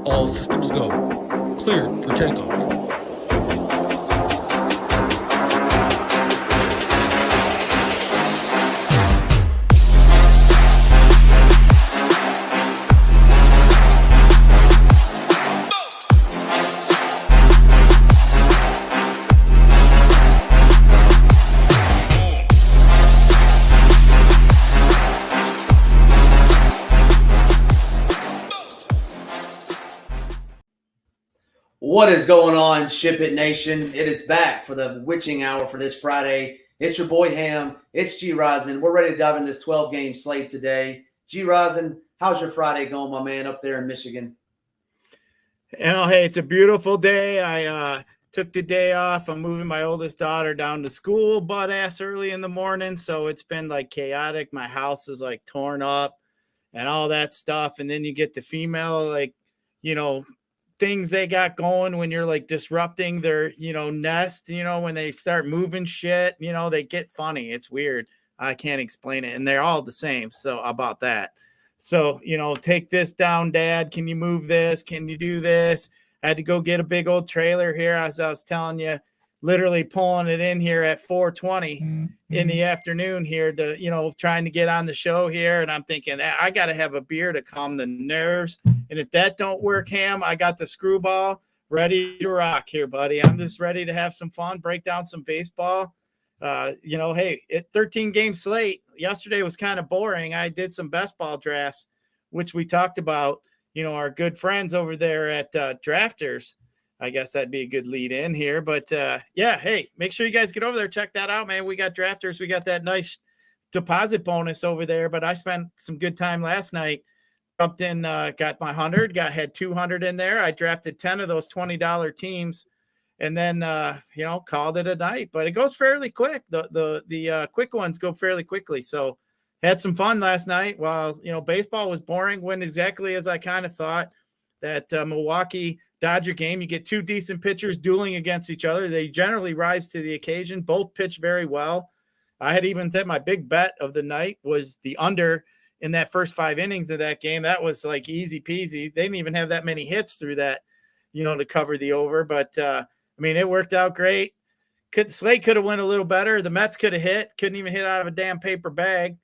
All systems go. Cleared for takeoff. What is going on, SHIPIT Nation? It is back for the witching hour for this Friday. It's your boy Ham. It's Gyiraszin. We're ready to dive in this 12-game slate today. Gyiraszin, how's your Friday going, my man, up there in Michigan? Hey, it's a beautiful day. I took the day off. I'm moving my oldest daughter down to school butt-ass early in the morning, so it's been, chaotic. My house is, torn up and all that stuff, and then you get the female, things they got going when you're disrupting their, nest, when they start moving shit, they get funny. It's weird. I can't explain it. And they're all the same. So about that. So, take this down, Dad. Can you move this? Can you do this? I had to go get a big old trailer here. As I was telling you, literally pulling it in here at 4:20 in the afternoon here to, trying to get on the show here. And I'm thinking, I got to have a beer to calm the nerves. And if that don't work, Ham, I got the screwball ready to rock here, buddy. I'm just ready to have some fun, break down some baseball. Hey, 13-game slate. Yesterday was kind of boring. I did some best ball drafts, which we talked about, our good friends over there at Drafters. I guess that'd be a good lead in here. But, hey, make sure you guys get over there. Check that out, man. We got Drafters. We got that nice deposit bonus over there. But I spent some good time last night. Jumped in, got my 100, had 200 in there. I drafted 10 of those $20 teams and then, called it a night. But it goes fairly quick. The quick ones go fairly quickly. So had some fun last night while, baseball was boring. Went exactly as I kind of thought. That Milwaukee Dodger game, you get two decent pitchers dueling against each other. They generally rise to the occasion. Both pitch very well. I had even said my big bet of the night was the under in that first 5 innings of that game. That was easy peasy. They didn't even have that many hits through that, to cover the over. But, it worked out great. Slate could have went a little better. The Mets could have hit. Couldn't even hit out of a damn paper bag.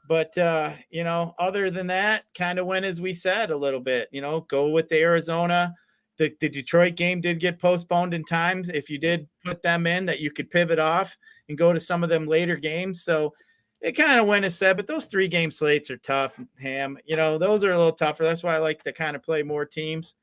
But, other than that, kind of went as we said a little bit. Go with the Arizona. The Detroit game did get postponed in times. If you did put them in, that you could pivot off and go to some of them later games. So, it kind of went as said, but those 3-game slates are tough, Ham. Those are a little tougher. That's why I like to kind of play more teams.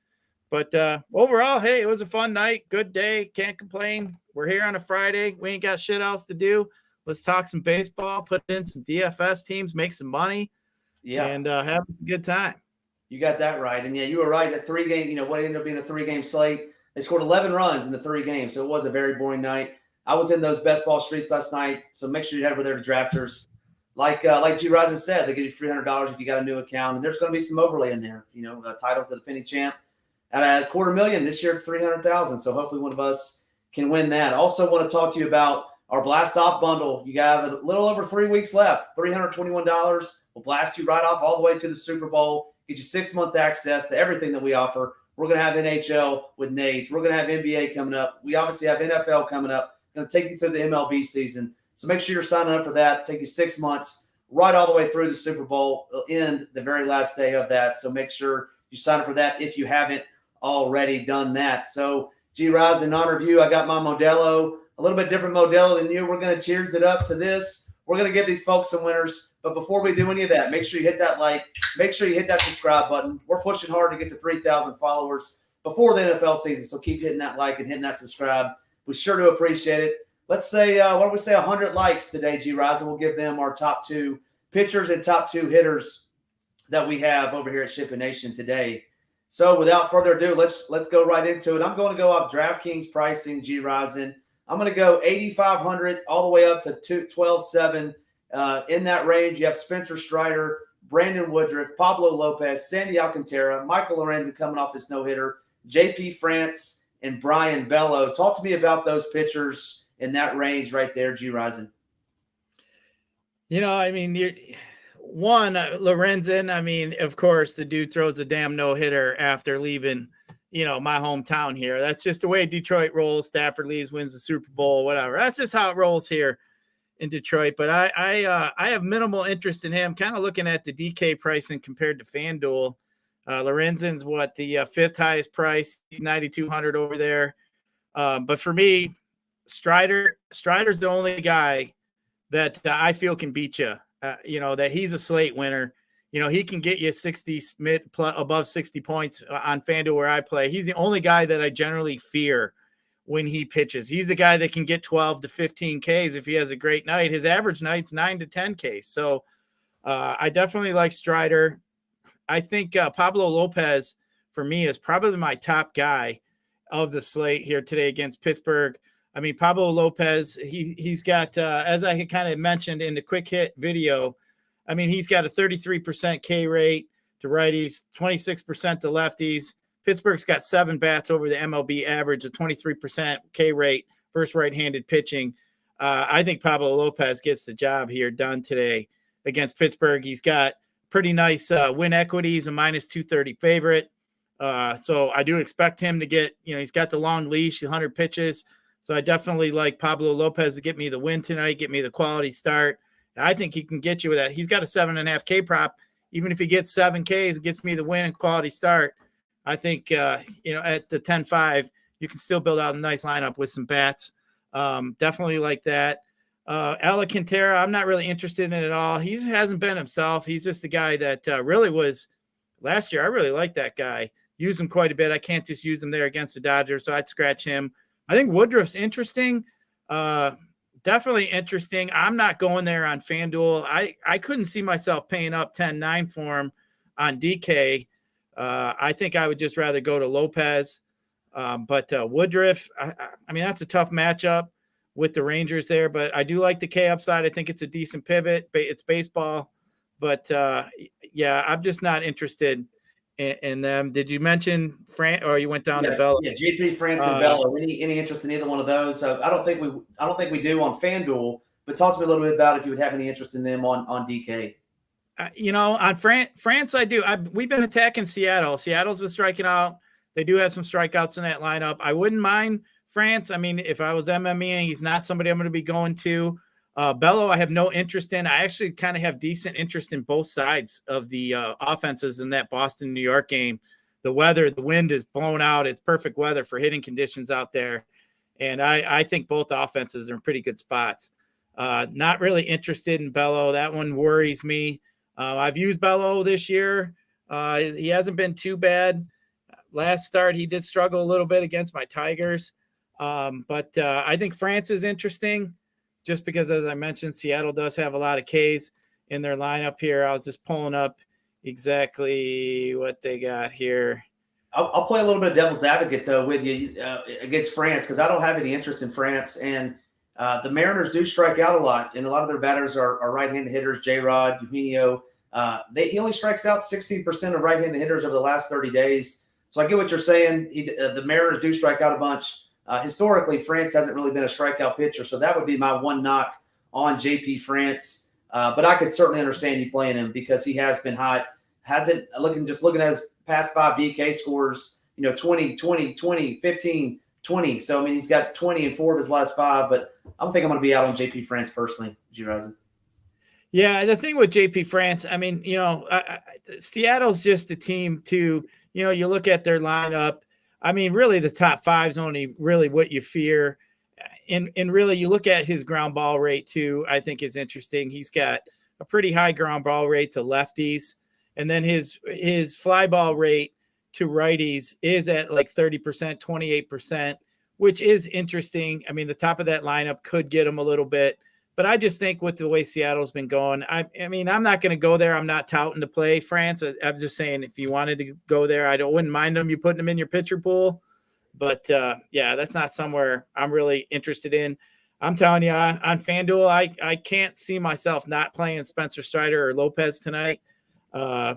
But overall, hey, it was a fun night. Good day. Can't complain. We're here on a Friday. We ain't got shit else to do. Let's talk some baseball, put in some DFS teams, make some money, and have a good time. You got that right. And, you were right. That 3-game, what ended up being a 3-game slate, they scored 11 runs in the 3 games. So it was a very boring night. I was in those best ball streets last night, so make sure you head over there to Drafters. Like Gyiraszin said, they give you $300 if you got a new account, and there's going to be some overlay in there. A title to the defending champ at $250,000. This year it's $300,000, so hopefully one of us can win that. Also want to talk to you about our Blast Off bundle. You got a little over 3 weeks left, $321. We'll blast you right off all the way to the Super Bowl, get you 6-month access to everything that we offer. We're going to have NHL with Nades. We're going to have NBA coming up. We obviously have NFL coming up. Going to take you through the MLB season. So make sure you're signing up for that. Take you 6 months, right all the way through the Super Bowl. It'll end the very last day of that. So make sure you sign up for that if you haven't already done that. So, Gyiraszin, in honor of you, I got my Modelo, a little bit different Modelo than you. We're going to cheers it up to this. We're going to give these folks some winners. But before we do any of that, make sure you hit that like. Make sure you hit that subscribe button. We're pushing hard to get to 3,000 followers before the NFL season. So keep hitting that like and hitting that subscribe. We sure do appreciate it. Let's say, 100 likes today, Gyiraszin. We'll give them our top 2 pitchers and top 2 hitters that we have over here at SHIPIT Nation today. So without further ado, let's go right into it. I'm going to go off DraftKings pricing, Gyiraszin. I'm going to go 8,500 all the way up to 12,700. In that range, you have Spencer Strider, Brandon Woodruff, Pablo Lopez, Sandy Alcantara, Michael Lorenzen coming off his no-hitter, JP France, and Brian Bello. Talk to me about those pitchers in that range right there, Gyiraszin. one, Lorenzen, I mean, of course, the dude throws a damn no-hitter after leaving, my hometown here. That's just the way Detroit rolls. Stafford leaves, wins the Super Bowl, whatever. That's just how it rolls here in Detroit. But I have minimal interest in him. Kind of looking at the DK pricing compared to FanDuel. Lorenzen's the fifth highest price. He's 9,200 over there. But for me, Strider's the only guy that I feel can beat you. That he's a slate winner. He can get you 60 above 60 points on FanDuel where I play. He's the only guy that I generally fear when he pitches. He's the guy that can get 12 to 15 Ks if he has a great night. His average night's 9 to 10 Ks. So I definitely like Strider. I think Pablo Lopez, for me, is probably my top guy of the slate here today against Pittsburgh. I mean, Pablo Lopez, he's got, as I had kind of mentioned in the quick hit video, I mean, he's got a 33% K rate to righties, 26% to lefties. Pittsburgh's got 7 bats over the MLB average, a 23% K rate versus right-handed pitching. I think Pablo Lopez gets the job here done today against Pittsburgh. He's got pretty nice win equities, a minus 230 favorite. So I do expect him to get, he's got the long leash, 100 pitches. So I definitely like Pablo Lopez to get me the win tonight, get me the quality start. I think he can get you with that. He's got a 7.5 K prop. Even if he gets 7 Ks, it gets me the win and quality start. I think, at the 10-5, you can still build out a nice lineup with some bats. Definitely like that. Alcantara, I'm not really interested in it at all. He hasn't been himself. He's just the guy that really was last year. I really like that guy. Use him quite a bit. I can't just use him there against the Dodgers, so I'd scratch him. I think Woodruff's interesting. Definitely interesting. I'm not going there on FanDuel. I couldn't see myself paying up 10-9 for him on DK. I think I would just rather go to Lopez. But Woodruff, I mean, that's a tough matchup with the Rangers there, but I do like the K upside. I think it's a decent pivot. It's baseball. But, I'm just not interested in them. Did you mention or you went down to Bello? Yeah, JP, France, and Bello. Any interest in either one of those? I don't think we do on FanDuel. But talk to me a little bit about if you would have any interest in them on DK. On France, I do. We've been attacking Seattle. Seattle's been striking out. They do have some strikeouts in that lineup. I wouldn't mind France. I mean, if I was MMEing, he's not somebody I'm going to be going to. Bello, I have no interest in. I actually kind of have decent interest in both sides of the offenses in that Boston-New York game. The wind is blown out. It's perfect weather for hitting conditions out there. And I think both offenses are in pretty good spots. Not really interested in Bello. That one worries me. I've used Bello this year. He hasn't been too bad. Last start, he did struggle a little bit against my Tigers. But I think France is interesting just because, as I mentioned, Seattle does have a lot of Ks in their lineup here. I was just pulling up exactly what they got here. I'll play a little bit of devil's advocate, though, with you against France because I don't have any interest in France. And the Mariners do strike out a lot, and a lot of their batters are right-handed hitters, J-Rod, Eugenio. He only strikes out 16% of right-handed hitters over the last 30 days. So I get what you're saying. The Mariners do strike out a bunch. Historically, France hasn't really been a strikeout pitcher, so that would be my one knock on JP France. But I could certainly understand you playing him because he has been hot. Looking at his past 5 DK scores, 20, 20, 20, 15, 20. So, I mean, he's got 20 in 4 of his last 5, but I don't think I'm going to be out on JP France personally, Gyiraszin. Yeah, the thing with JP France, I mean, Seattle's just a team to, you look at their lineup. I mean, really the top 5 is only really what you fear. And really you look at his ground ball rate too, I think is interesting. He's got a pretty high ground ball rate to lefties. And then his fly ball rate to righties is at like 30%, 28%, which is interesting. I mean, the top of that lineup could get him a little bit. But I just think with the way Seattle's been going, I mean, I'm not going to go there. I'm not touting to play France. I'm just saying if you wanted to go there, wouldn't mind them. You putting them in your pitcher pool. But, that's not somewhere I'm really interested in. I'm telling you, on FanDuel, I can't see myself not playing Spencer Strider or Lopez tonight.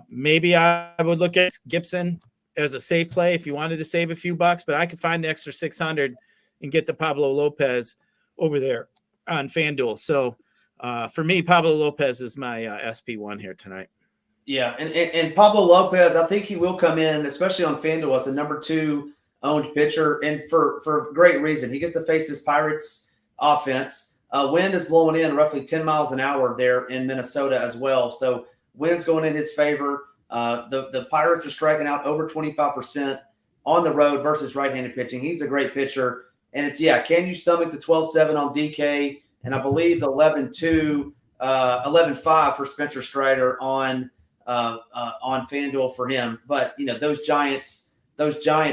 Maybe I would look at Gibson as a safe play if you wanted to save a few bucks, but I could find the extra 600 and get the Pablo Lopez over there on FanDuel. So for me, Pablo Lopez is my SP1 here tonight. Yeah, and Pablo Lopez, I think he will come in, especially on FanDuel, as the number 2 owned pitcher, and for great reason. He gets to face this Pirates offense. Wind is blowing in roughly 10 miles an hour there in Minnesota as well. So wind's going in his favor. The Pirates are striking out over 25% on the road versus right-handed pitching. He's a great pitcher. And it's, can you stomach the 12-7 on DK? And I believe the 11-2, 11-5 for Spencer Strider on FanDuel for him. But, those Giants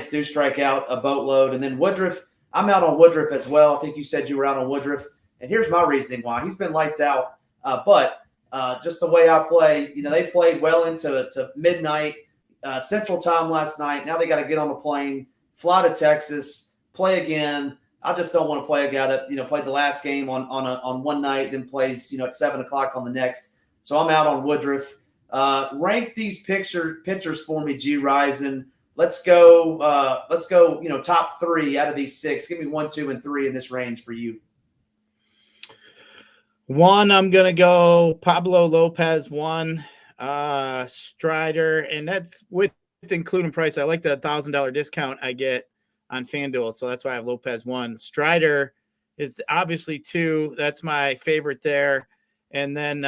do strike out a boatload. And then Woodruff, I'm out on Woodruff as well. I think you said you were out on Woodruff. And here's my reasoning why. He's been lights out. But just the way I play, they played well into midnight Central Time last night. Now they got to get on the plane, fly to Texas, play again. I just don't want to play a guy that, played the last game on one night, then plays, at 7 o'clock on the next. So I'm out on Woodruff. Rank these pitchers for me, Gyiraszin. Let's go, top 3 out of these 6. Give me 1, 2, and 3 in this range for you. 1, I'm going to go Pablo Lopez, 1, Strider, and that's with including price. I like the $1,000 discount I get on FanDuel, so that's why I have Lopez 1. Strider is obviously 2. That's my favorite there. And then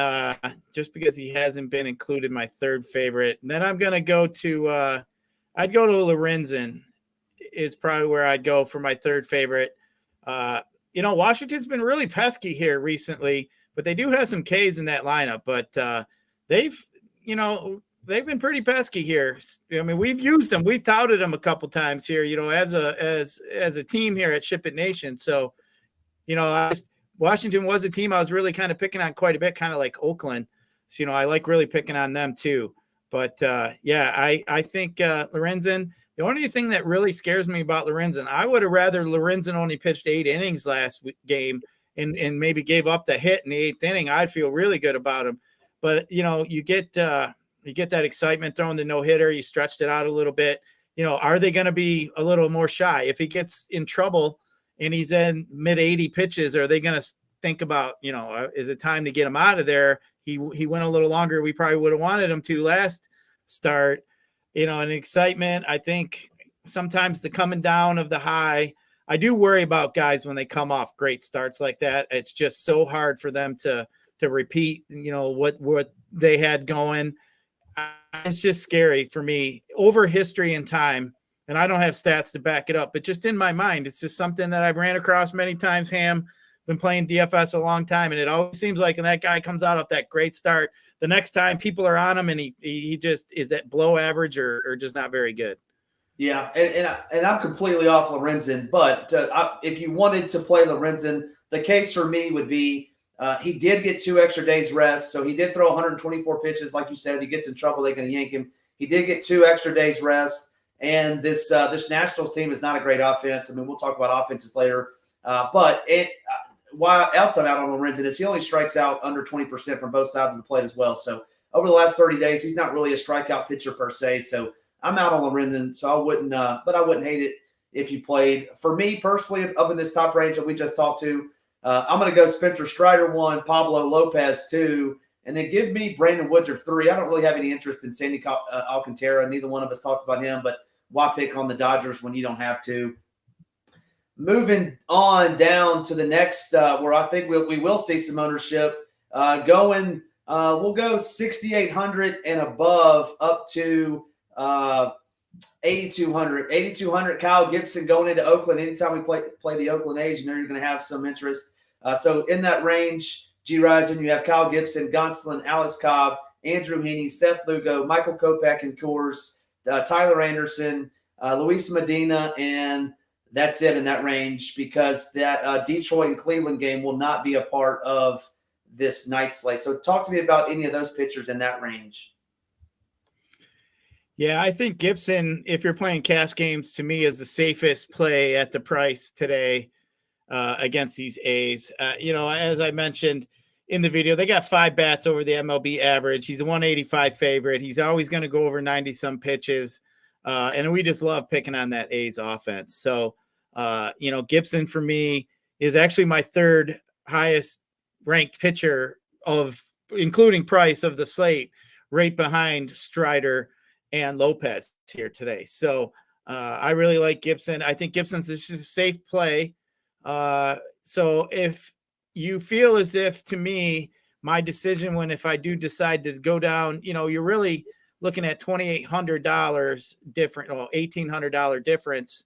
just because he hasn't been included, my 3rd favorite. And then I'm going to go to I'd go to Lorenzen is probably where I'd go for my 3rd favorite. Washington's been really pesky here recently, but they do have some Ks in that lineup. But they've been pretty pesky here. I mean, we've used them, we've touted them a couple times here, as a team here at SHIPIT Nation. So, Washington was a team I was really kind of picking on quite a bit, kind of like Oakland. So, I like really picking on them too. But I think Lorenzen. The only thing that really scares me about Lorenzen, I would have rather Lorenzen only pitched 8 innings last game and maybe gave up the hit in the 8th inning. I'd feel really good about him. But, you get that excitement throwing the no-hitter. You stretched it out a little bit. Are they going to be a little more shy? If he gets in trouble and he's in mid-80 pitches, are they going to think about, is it time to get him out of there? He went a little longer. We probably would have wanted him to last start. And excitement, I think sometimes the coming down of the high, I do worry about guys when they come off great starts like that. It's just so hard for them to repeat, what they had going. It's just scary for me over history and time. And I don't have stats to back it up, but just in my mind, it's just something that I've ran across many times. Been playing DFS a long time, and it always seems like when that guy comes out off that great start, the next time people are on him and he just is at below average or just not very good. Yeah, and I'm completely off Lorenzen, but if you wanted to play Lorenzen, the case for me would be he did get 2 extra days rest, so he did throw 124 pitches. Like you said, if he gets in trouble, they're going to yank him. He did get 2 extra days rest, and this Nationals team is not a great offense. I mean, we'll talk about offenses later, but why else I'm out on Lorenzen is he only strikes out under 20% from both sides of the plate as well. So over the last 30 days, he's not really a strikeout pitcher per se. So I'm out on Lorenzen. So I wouldn't hate it if you played. For me personally, up in this top range that we just talked to, I'm going to go Spencer Strider 1, Pablo Lopez 2, and then give me Brandon Woodruff 3. I don't really have any interest in Sandy Alcantara. Neither one of us talked about him, but why pick on the Dodgers when you don't have to? Moving on down to the next, where I think we will see some ownership going. We'll go 6,800 and above up to 8,200. 8,200. Kyle Gibson going into Oakland. Anytime we play the Oakland A's, you're going to have some interest. So in that range, Gyiraszin, you have Kyle Gibson, Gonsolin, Alex Cobb, Andrew Heaney, Seth Lugo, Michael Kopech and Coors, Tyler Anderson, Luis Medina, and that's it in that range, because that Detroit and Cleveland game will not be a part of this night slate. So talk to me about any of those pitchers in that range. Yeah, I think Gibson, if you're playing cash games, to me is the safest play at the price today against these A's. As I mentioned in the video, they got 5 bats over the MLB average. He's a 185 favorite. He's always going to go over 90-some pitches. And we just love picking on that A's offense. So, Gibson for me is actually my 3rd highest ranked pitcher including price of the slate, right behind Strider and Lopez here today. So I really like Gibson. I think Gibson's just a safe play. So if you feel as if, to me, my decision if I do decide to go down, you're really looking at $2,800 different, $1,800 difference.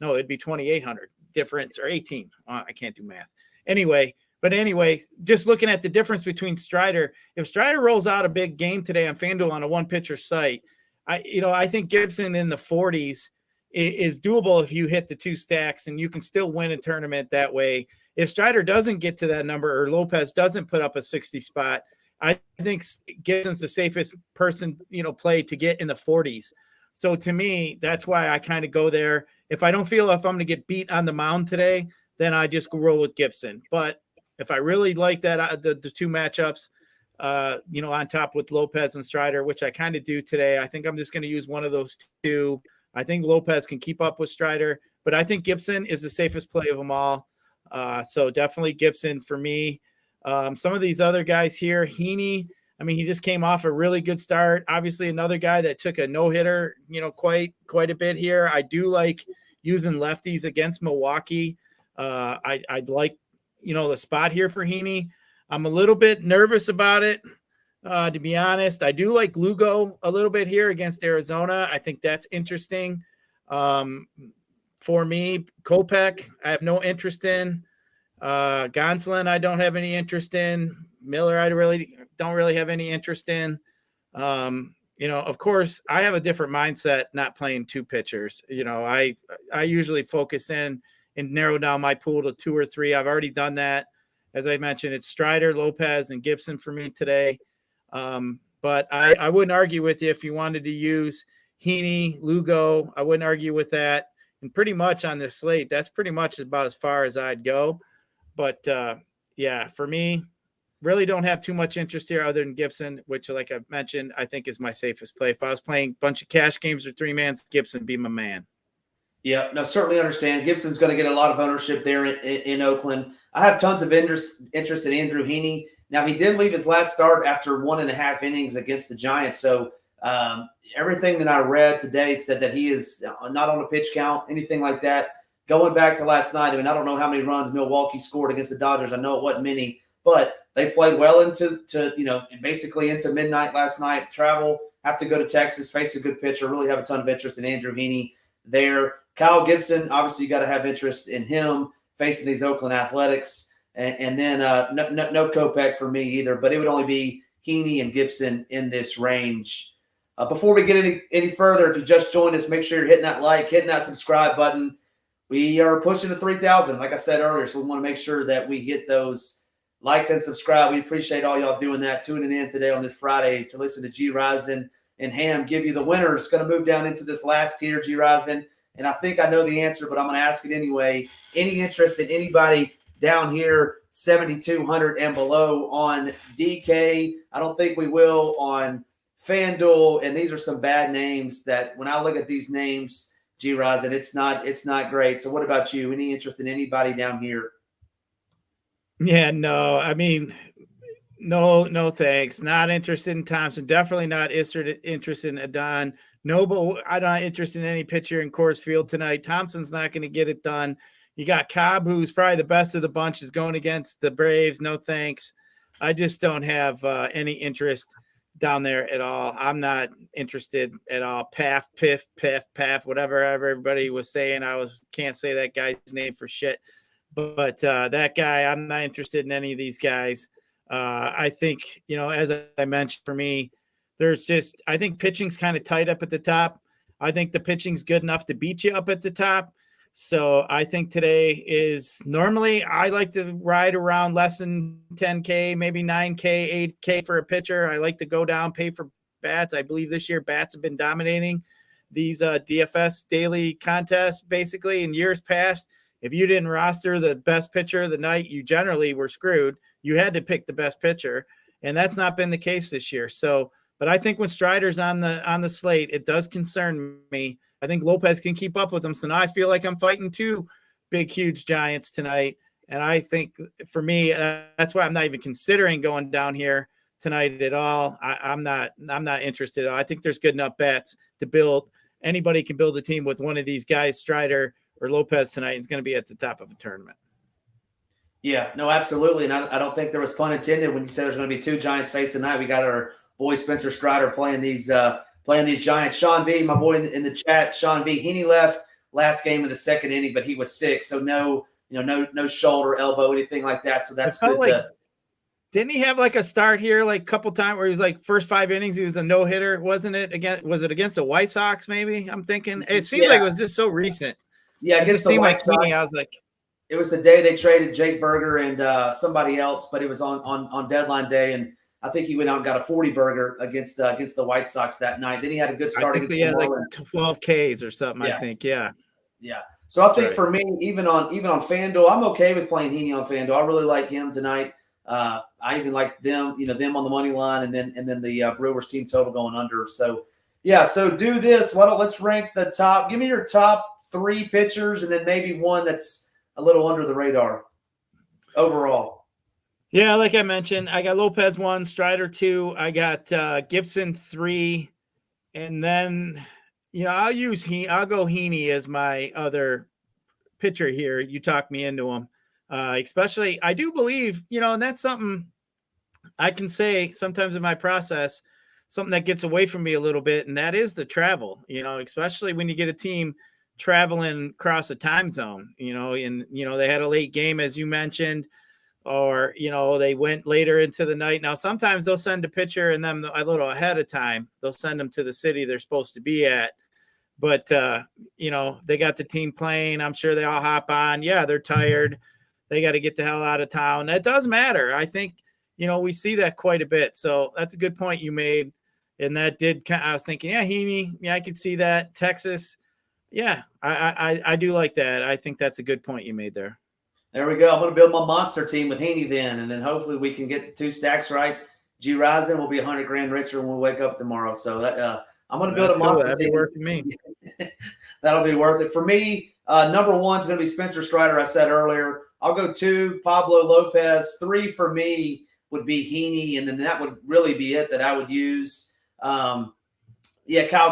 No, it'd be 2,800 difference or 18. I can't do math. Anyway, just looking at the difference between Strider, if Strider rolls out a big game today on FanDuel on a one pitcher site, I think Gibson in the 40s is doable if you hit the two stacks, and you can still win a tournament that way. If Strider doesn't get to that number, or Lopez doesn't put up a 60 spot, I think Gibson's the safest person, play to get in the 40s. So to me, that's why I kind of go there. If I don't feel if I'm going to get beat on the mound today, then I just roll with Gibson. But if I really like that, the two matchups, on top with Lopez and Strider, which I kind of do today, I think I'm just going to use one of those two. I think Lopez can keep up with Strider, but I think Gibson is the safest play of them all. So definitely Gibson for me. Some of these other guys here, Heaney, he just came off a really good start. Obviously, another guy that took a no-hitter, quite a bit here. I do like using lefties against Milwaukee. I'd like, the spot here for Heaney. I'm a little bit nervous about it, to be honest. I do like Lugo a little bit here against Arizona. I think that's interesting. For me, Kopech, I have no interest in. Gonsolin, I don't have any interest in. Miller, I don't really have any interest in. Of course, I have a different mindset not playing two pitchers. I usually focus in and narrow down my pool to two or three. I've already done that. As I mentioned, it's Strider, Lopez, and Gibson for me today. But I wouldn't argue with you if you wanted to use Heaney, Lugo. I wouldn't argue with that. And pretty much on this slate, that's pretty much about as far as I'd go. But, for me, really don't have too much interest here other than Gibson, which, like I mentioned, I think is my safest play. If I was playing a bunch of cash games or three-mans, Gibson would be my man. Yeah, no, certainly understand. Gibson's going to get a lot of ownership there in Oakland. I have tons of interest in Andrew Heaney. Now, he did leave his last start after 1.5 innings against the Giants. So everything that I read today said that he is not on a pitch count, anything like that. Going back to last night, I don't know how many runs Milwaukee scored against the Dodgers. I know it wasn't many, but they played well into basically into midnight last night. Travel, have to go to Texas, face a good pitcher. Really have a ton of interest in Andrew Heaney there. Kyle Gibson, obviously you got to have interest in him facing these Oakland Athletics. And then no Kopech for me either, but it would only be Heaney and Gibson in this range. Before we get any further, if you just joined us, make sure you're hitting that like, hitting that subscribe button. We are pushing to 3,000, like I said earlier, so we want to make sure that we hit those likes and subscribe. We appreciate all y'all doing that, tuning in today on this Friday to listen to Gyiraszin and Ham give you the winners. Going to move down into this last tier, Gyiraszin, and I think I know the answer, but I'm going to ask it anyway. Any interest in anybody down here, 7,200 and below on DK? I don't think we will on FanDuel, and these are some bad names that when I look at these names, Gyiraszin, it's not great. So what about you? Any interest in anybody down here? Yeah, no, no, thanks. Not interested in Thompson. Definitely not interested in Adon. No, but I'm not interested in any pitcher in Coors Field tonight. Thompson's not going to get it done. You got Cobb, who's probably the best of the bunch, is going against the Braves. No thanks. I just don't have any interest down there at all. I'm not interested at all. Paff, Piff, Piff, Paff, whatever everybody was saying. Can't say that guy's name for shit. But that guy, I'm not interested in any of these guys. I think, as I mentioned, for me, I think pitching's kind of tight up at the top. I think the pitching's good enough to beat you up at the top. So I think today is normally I like to ride around less than 10K, maybe 9K, 8K for a pitcher. I like to go down, pay for bats. I believe this year bats have been dominating these DFS daily contests. Basically, in years past, if you didn't roster the best pitcher of the night, you generally were screwed. You had to pick the best pitcher, and that's not been the case this year. So, but I think when Strider's on the slate, it does concern me. I think Lopez can keep up with him. So now I feel like I'm fighting two big, huge Giants tonight. And I think for me, that's why I'm not even considering going down here tonight at all. I'm not interested. I think there's good enough bets to build. Anybody can build a team with one of these guys, Strider or Lopez tonight. It's going to be at the top of a tournament. Yeah, no, absolutely. And I don't think there was pun intended when you said there's going to be two Giants facing tonight. We got our boy Spencer Strider playing these Giants. Sean V, my boy in the chat, Sean V, Heaney left last game of the second inning, but he was sick. So no shoulder, elbow, anything like that. So that's good. Didn't he have like a start here, like a couple times where he was like first 5 innings, he was a no hitter, wasn't it? Was it against the White Sox? Maybe I'm thinking it seemed like it was just so recent. Yeah, against the White Sox. I was like, it was the day they traded Jake Berger and somebody else, but it was on deadline day, and I think he went out and got a 40 burger against the White Sox that night. Then he had a good start against he had like 12 Ks or something. Yeah. I think, yeah. So I think for me, even on FanDuel, I'm okay with playing Heaney on FanDuel. I really like him tonight. I even like them, them on the money line, and then the Brewers team total going under. So yeah, so do this. Let's rank the top. Give me your top 3 pitchers, and then maybe one that's a little under the radar overall. Yeah, like I mentioned, I got Lopez 1, Strider 2, I got Gibson 3, and then I'll go Heaney as my other pitcher here. You talked me into him. Especially, I do believe, and that's something I can say sometimes in my process, something that gets away from me a little bit, and that is the travel, especially when you get a team traveling across a time zone, and, they had a late game, as you mentioned, or, they went later into the night. Now, sometimes they'll send a pitcher and them a little ahead of time. They'll send them to the city they're supposed to be at. But, they got the team playing. I'm sure they all hop on. Yeah, they're tired. They got to get the hell out of town. That does matter. I think, we see that quite a bit. So that's a good point you made. And that I was thinking, yeah, Heaney. Yeah, I could see that. Texas. Yeah, I do like that. I think that's a good point you made there. There we go. I'm going to build my monster team with Heaney then, and then hopefully we can get the 2 stacks right. Gyiraszin will be $100,000 richer when we wake up tomorrow. So that I'm going to build a monster team. That'll be worth it for me. That'll be worth it for me. Number 1 is going to be Spencer Strider. I said earlier. I'll go 2, Pablo Lopez. 3 for me would be Heaney, and then that would really be it that I would use. Kyle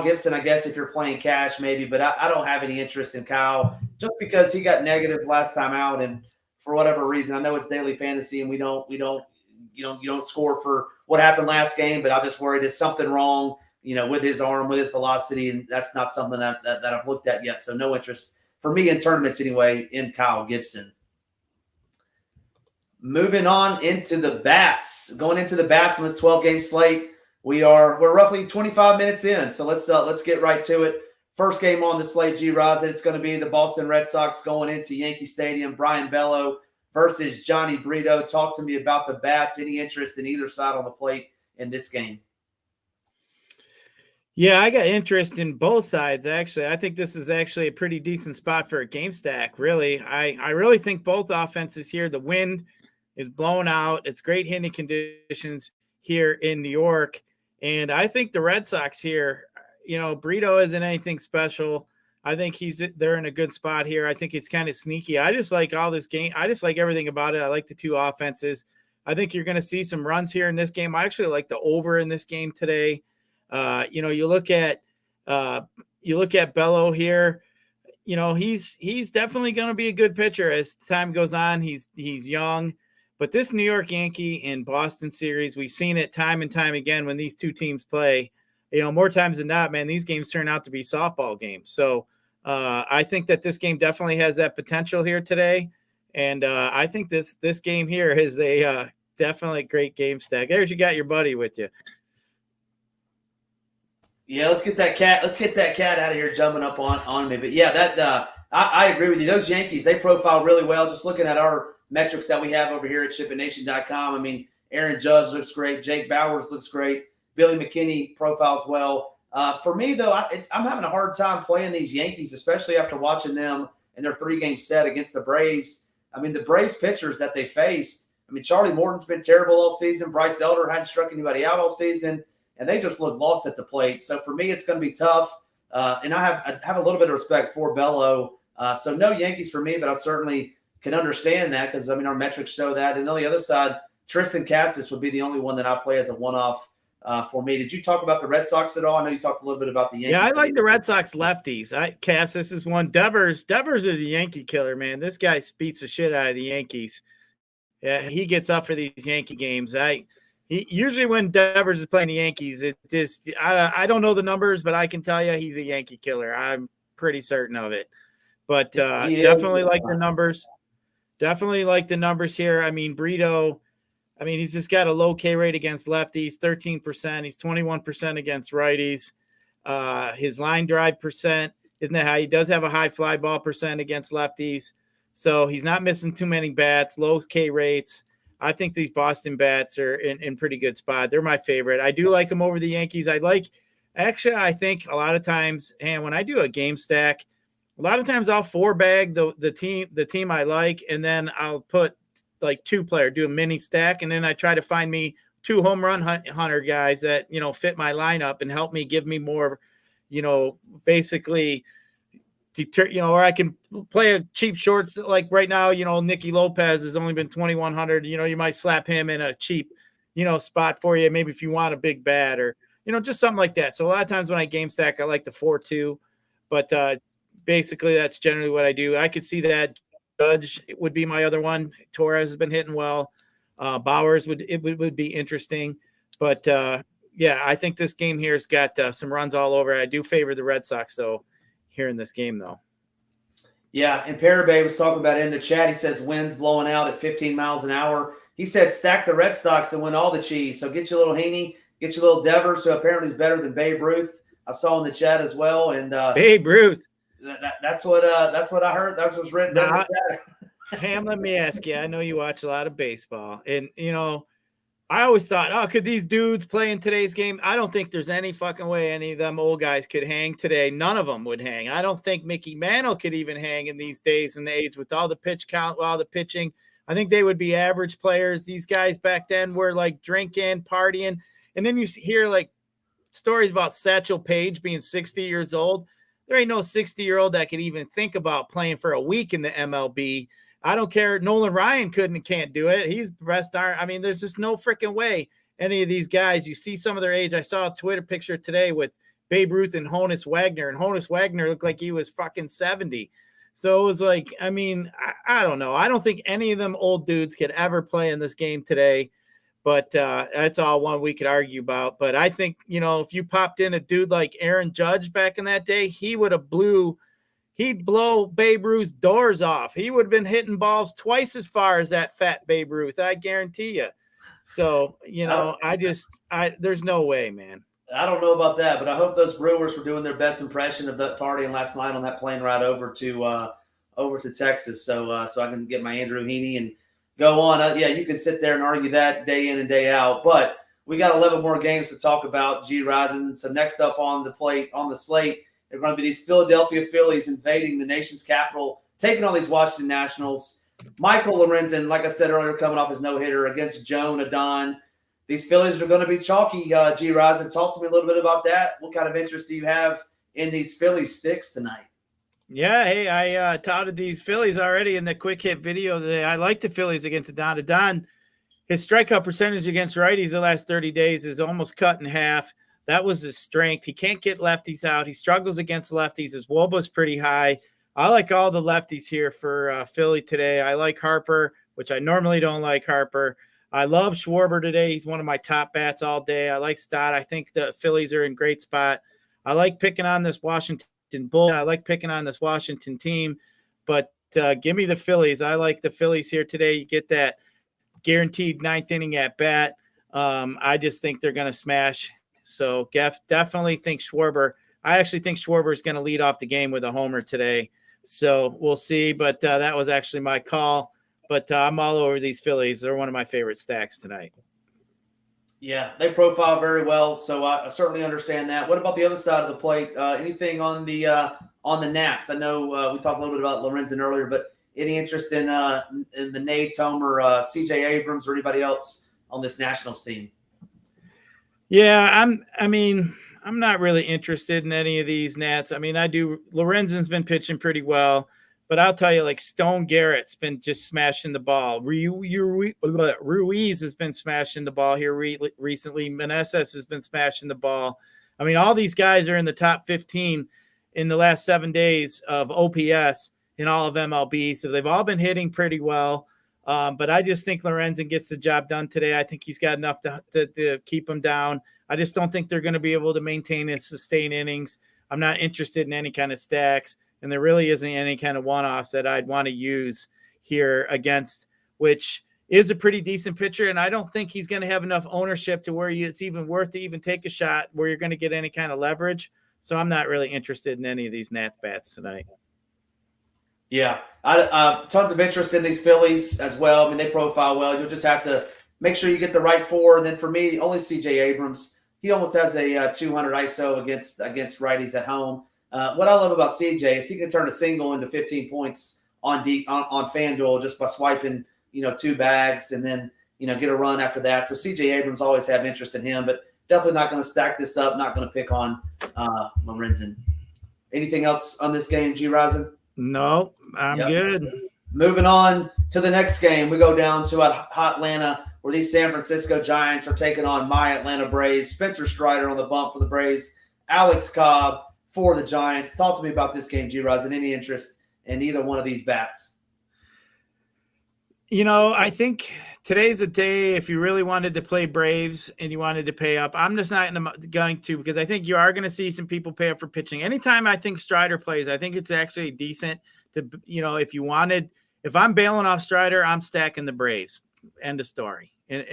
Gibson, I guess, if you're playing cash, maybe, but I don't have any interest in Kyle just because he got negative last time out, and for whatever reason, I know it's daily fantasy, and you don't score for what happened last game, but I'm just worried there's something wrong, with his arm, with his velocity, and that's not something that I've looked at yet. So no interest for me in tournaments anyway in Kyle Gibson. Moving on into the bats, going into the bats on this 12-game slate. We're roughly 25 minutes in, so let's get right to it. First game on the slate, Gyiraszin. It's going to be the Boston Red Sox going into Yankee Stadium. Brian Bello versus Johnny Brito. Talk to me about the bats. Any interest in either side on the plate in this game? Yeah, I got interest in both sides, actually. I think this is actually a pretty decent spot for a game stack, really. I really think both offenses here, the wind is blowing out. It's great hitting conditions here in New York. And I think the Red Sox here, Brito isn't anything special. I think they're in a good spot here. I think it's kind of sneaky. I just like all this game. I just like everything about it. I like the 2 offenses. I think you're going to see some runs here in this game. I actually like the over in this game today. You look at Bello here. He's definitely going to be a good pitcher as time goes on. He's young. But this New York Yankee and Boston series, we've seen it time and time again when these 2 teams play. More times than not, man, these games turn out to be softball games. So I think that this game definitely has that potential here today. And I think this game here is a definitely great game stack. There's you got your buddy with you. Yeah, let's get that cat out of here jumping up on me. But yeah, that I agree with you. Those Yankees, they profile really well. Just looking at our metrics that we have over here at ShipItNation.com. I mean, Aaron Judge looks great. Jake Bowers looks great. Billy McKinney profiles well. For me, though, I'm having a hard time playing these Yankees, especially after watching them in their 3-game set against the Braves. I mean, the Braves pitchers that they faced, Charlie Morton's been terrible all season. Bryce Elder hadn't struck anybody out all season, and they just look lost at the plate. So for me, it's going to be tough. And I have a little bit of respect for Bello. So no Yankees for me, but I certainly can understand that because, I mean, our metrics show that. And on the other side, Tristan Cassis would be the only one that I play as a one-off for me. Did you talk about the Red Sox at all? I know you talked a little bit about the Yankees. Yeah, I like the Red Sox lefties. Cassis is one. Devers is a Yankee killer, man. This guy beats the shit out of the Yankees. Yeah, he gets up for these Yankee games. Usually when Devers is playing the Yankees, I don't know the numbers, but I can tell you he's a Yankee killer. I'm pretty certain of it. But definitely like the numbers. Definitely like the numbers here. I mean, Brito, he's just got a low K rate against lefties, 13%. He's 21% against righties. His line drive percent, isn't that high? He does have a high fly ball percent against lefties. So he's not missing too many bats, low K rates. I think these Boston bats are in pretty good spot. They're my favorite. I do like them over the Yankees. I think a lot of times, and when I do a game stack, a lot of times I'll four bag the team I like, and then I'll put like two player, do a mini stack, and then I try to find me two home run hunter guys that, fit my lineup and help me give me more, basically, or I can play a cheap shorts like right now, Nicky Lopez has only been 2,100. You might slap him in a cheap, spot for you. Maybe if you want a big bat or, just something like that. So a lot of times when I game stack, I like the 4-2, but basically that's generally what I do. I could see that Judge would be my other one. Torres has been hitting well. Bowers would be interesting, but I think this game here has got some runs all over. I do favor the Red Sox though here in this game though. Yeah, and Parabay was talking about it in the chat. He says winds blowing out at 15 miles an hour. He said stack the Red Sox and win all the cheese. So get you a little Heaney, get you a little Devers. So apparently he's better than Babe Ruth. I saw in the chat as well. And Babe Ruth. That's what I heard. That's what's written down in the chat. Pam, let me ask you. I know you watch a lot of baseball, and I always thought, could these dudes play in today's game? I don't think there's any fucking way any of them old guys could hang today. None of them would hang. I don't think Mickey Mantle could even hang in these days and age with all the pitch count, all the pitching. I think they would be average players. These guys back then were like drinking, partying, and then you hear like stories about Satchel Paige being 60 years old. There ain't no 60-year-old that could even think about playing for a week in the MLB. I don't care. Nolan Ryan can't do it. He's the best arm. I mean, there's just no freaking way any of these guys, you see some of their age. I saw a Twitter picture today with Babe Ruth and Honus Wagner, and Honus Wagner looked like he was fucking 70. So it was like, I don't know. I don't think any of them old dudes could ever play in this game today. But that's all one we could argue about. But I think, if you popped in a dude like Aaron Judge back in that day, he'd blow Babe Ruth's doors off. He would have been hitting balls twice as far as that fat Babe Ruth. I guarantee you. So, there's no way, man. I don't know about that, but I hope those Brewers were doing their best impression of that partying last night on that plane ride over to Texas. So I can get my Andrew Heaney and go on. You can sit there and argue that day in and day out, but we got 11 more games to talk about, Gyiraszin. So next up on the slate, they're going to be these Philadelphia Phillies invading the nation's capital, taking on these Washington Nationals. Michael Lorenzen, like I said earlier, coming off his no-hitter against Joan Adon. These Phillies are going to be chalky, Gyiraszin. Talk to me a little bit about that. What kind of interest do you have in these Phillies sticks tonight? Yeah, hey, I touted these Phillies already in the quick hit video today. I like the Phillies against Adon. Adon, his strikeout percentage against righties the last 30 days is almost cut in half. That was his strength. He can't get lefties out. He struggles against lefties. His WOBA's pretty high. I like all the lefties here for Philly today. I like Harper, which I normally don't like Harper. I love Schwarber today. He's one of my top bats all day. I like Stott. I think the Phillies are in great spot. I like picking on this Washington Bull. I like picking on this Washington team, but give me the Phillies. I like the Phillies here today. You get that guaranteed ninth inning at bat. I just think they're going to smash. So definitely think Schwarber. I actually think Schwarber is going to lead off the game with a homer today. So we'll see. But that was actually my call. But I'm all over these Phillies. They're one of my favorite stacks tonight. Yeah, they profile very well. So I certainly understand that. What about the other side of the plate? Anything on the Nats? I know we talked a little bit about Lorenzen earlier, but any interest in the Nades, Homer, C.J. Abrams, or anybody else on this Nationals team? Yeah, I'm not really interested in any of these Nats. I mean, Lorenzen's been pitching pretty well, But I'll tell you, like Stone Garrett's been just smashing the ball. Ruiz has been smashing the ball here recently. Meneses has been smashing the ball. I mean, all these guys are in the top 15 in the last 7 days of OPS in all of MLB. So they've all been hitting pretty well. But I just think Lorenzen gets the job done today. I think he's got enough to keep him down. I just don't think they're going to be able to maintain and sustain innings. I'm not interested in any kind of stacks. And there really isn't any kind of one-offs that I'd want to use here against, which is a pretty decent pitcher. And I don't think he's going to have enough ownership to where it's even worth to even take a shot where you're going to get any kind of leverage. So I'm not really interested in any of these Nats bats tonight. Yeah, tons of interest in these Phillies as well. I mean, they profile well. You'll just have to make sure you get the right 4. And then for me, only C.J. Abrams. He almost has a 200 ISO against righties at home. What I love about CJ is he can turn a single into 15 points on FanDuel just by swiping, 2 bags and then, get a run after that. So CJ Abrams always have interest in him, but definitely not going to stack this up. Not going to pick on Lorenzen. Anything else on this game, Gyiraszin? No, I'm good. Moving on to the next game, we go down to Atlanta, where these San Francisco Giants are taking on my Atlanta Braves. Spencer Strider on the bump for the Braves. Alex Cobb for the Giants. Talk to me about this game, Gyiraszin. Any interest in either one of these bats? I think today's a day if you really wanted to play Braves and you wanted to pay up. I'm just not going to, because I think you are going to see some people pay up for pitching. Anytime I think Strider plays, I think it's actually decent to, if I'm bailing off Strider, I'm stacking the Braves. End of story. And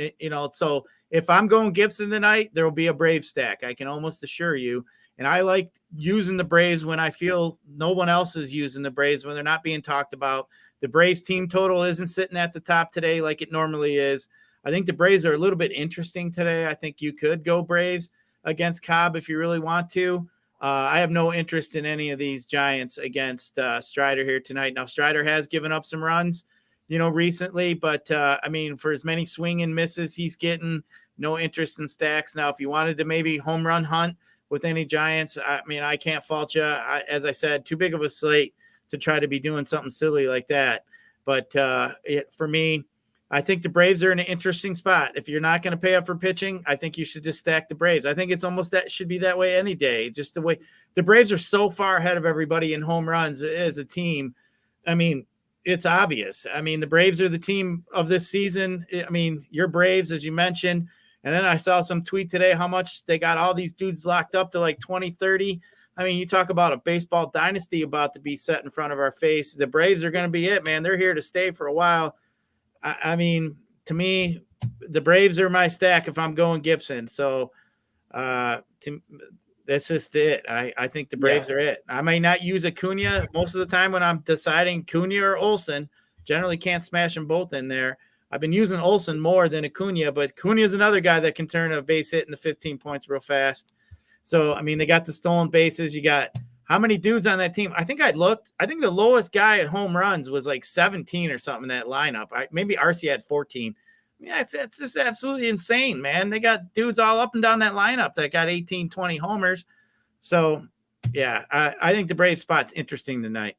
so if I'm going Gibson tonight, there will be a Brave stack. I can almost assure you. And I like using the Braves when I feel no one else is using the Braves, when they're not being talked about. The Braves team total isn't sitting at the top today like it normally is. I think the Braves are a little bit interesting today. I think you could go Braves against Cobb if you really want to. I have no interest in any of these Giants against Strider here tonight. Now, Strider has given up some runs, recently, but for as many swing and misses he's getting, no interest in stacks. Now, if you wanted to maybe home run hunt with any Giants, I can't fault you. As I said, too big of a slate to try to be doing something silly like that. But for me, I think the Braves are in an interesting spot. If you're not going to pay up for pitching, I think you should just stack the Braves. I think it's almost that should be that way any day. Just the way the Braves are so far ahead of everybody in home runs as a team. It's obvious. The Braves are the team of this season. Your Braves, as you mentioned. And then I saw some tweet today how much they got all these dudes locked up to like 2030. You talk about a baseball dynasty about to be set in front of our face. The Braves are going to be it, man. They're here to stay for a while. To me, the Braves are my stack if I'm going Gibson. So that's just it. I think the Braves are it. I may not use Acuna most of the time when I'm deciding Acuna or Olsen. Generally can't smash them both in there. I've been using Olsen more than Acuna, but Acuna is another guy that can turn a base hit in the 15 points real fast. So, they got the stolen bases. You got how many dudes on that team? I think the lowest guy at home runs was like 17 or something in that lineup. Maybe RC had 14. It's just absolutely insane, man. They got dudes all up and down that lineup that got 18, 20 homers. So, yeah, I think the Brave spot's interesting tonight.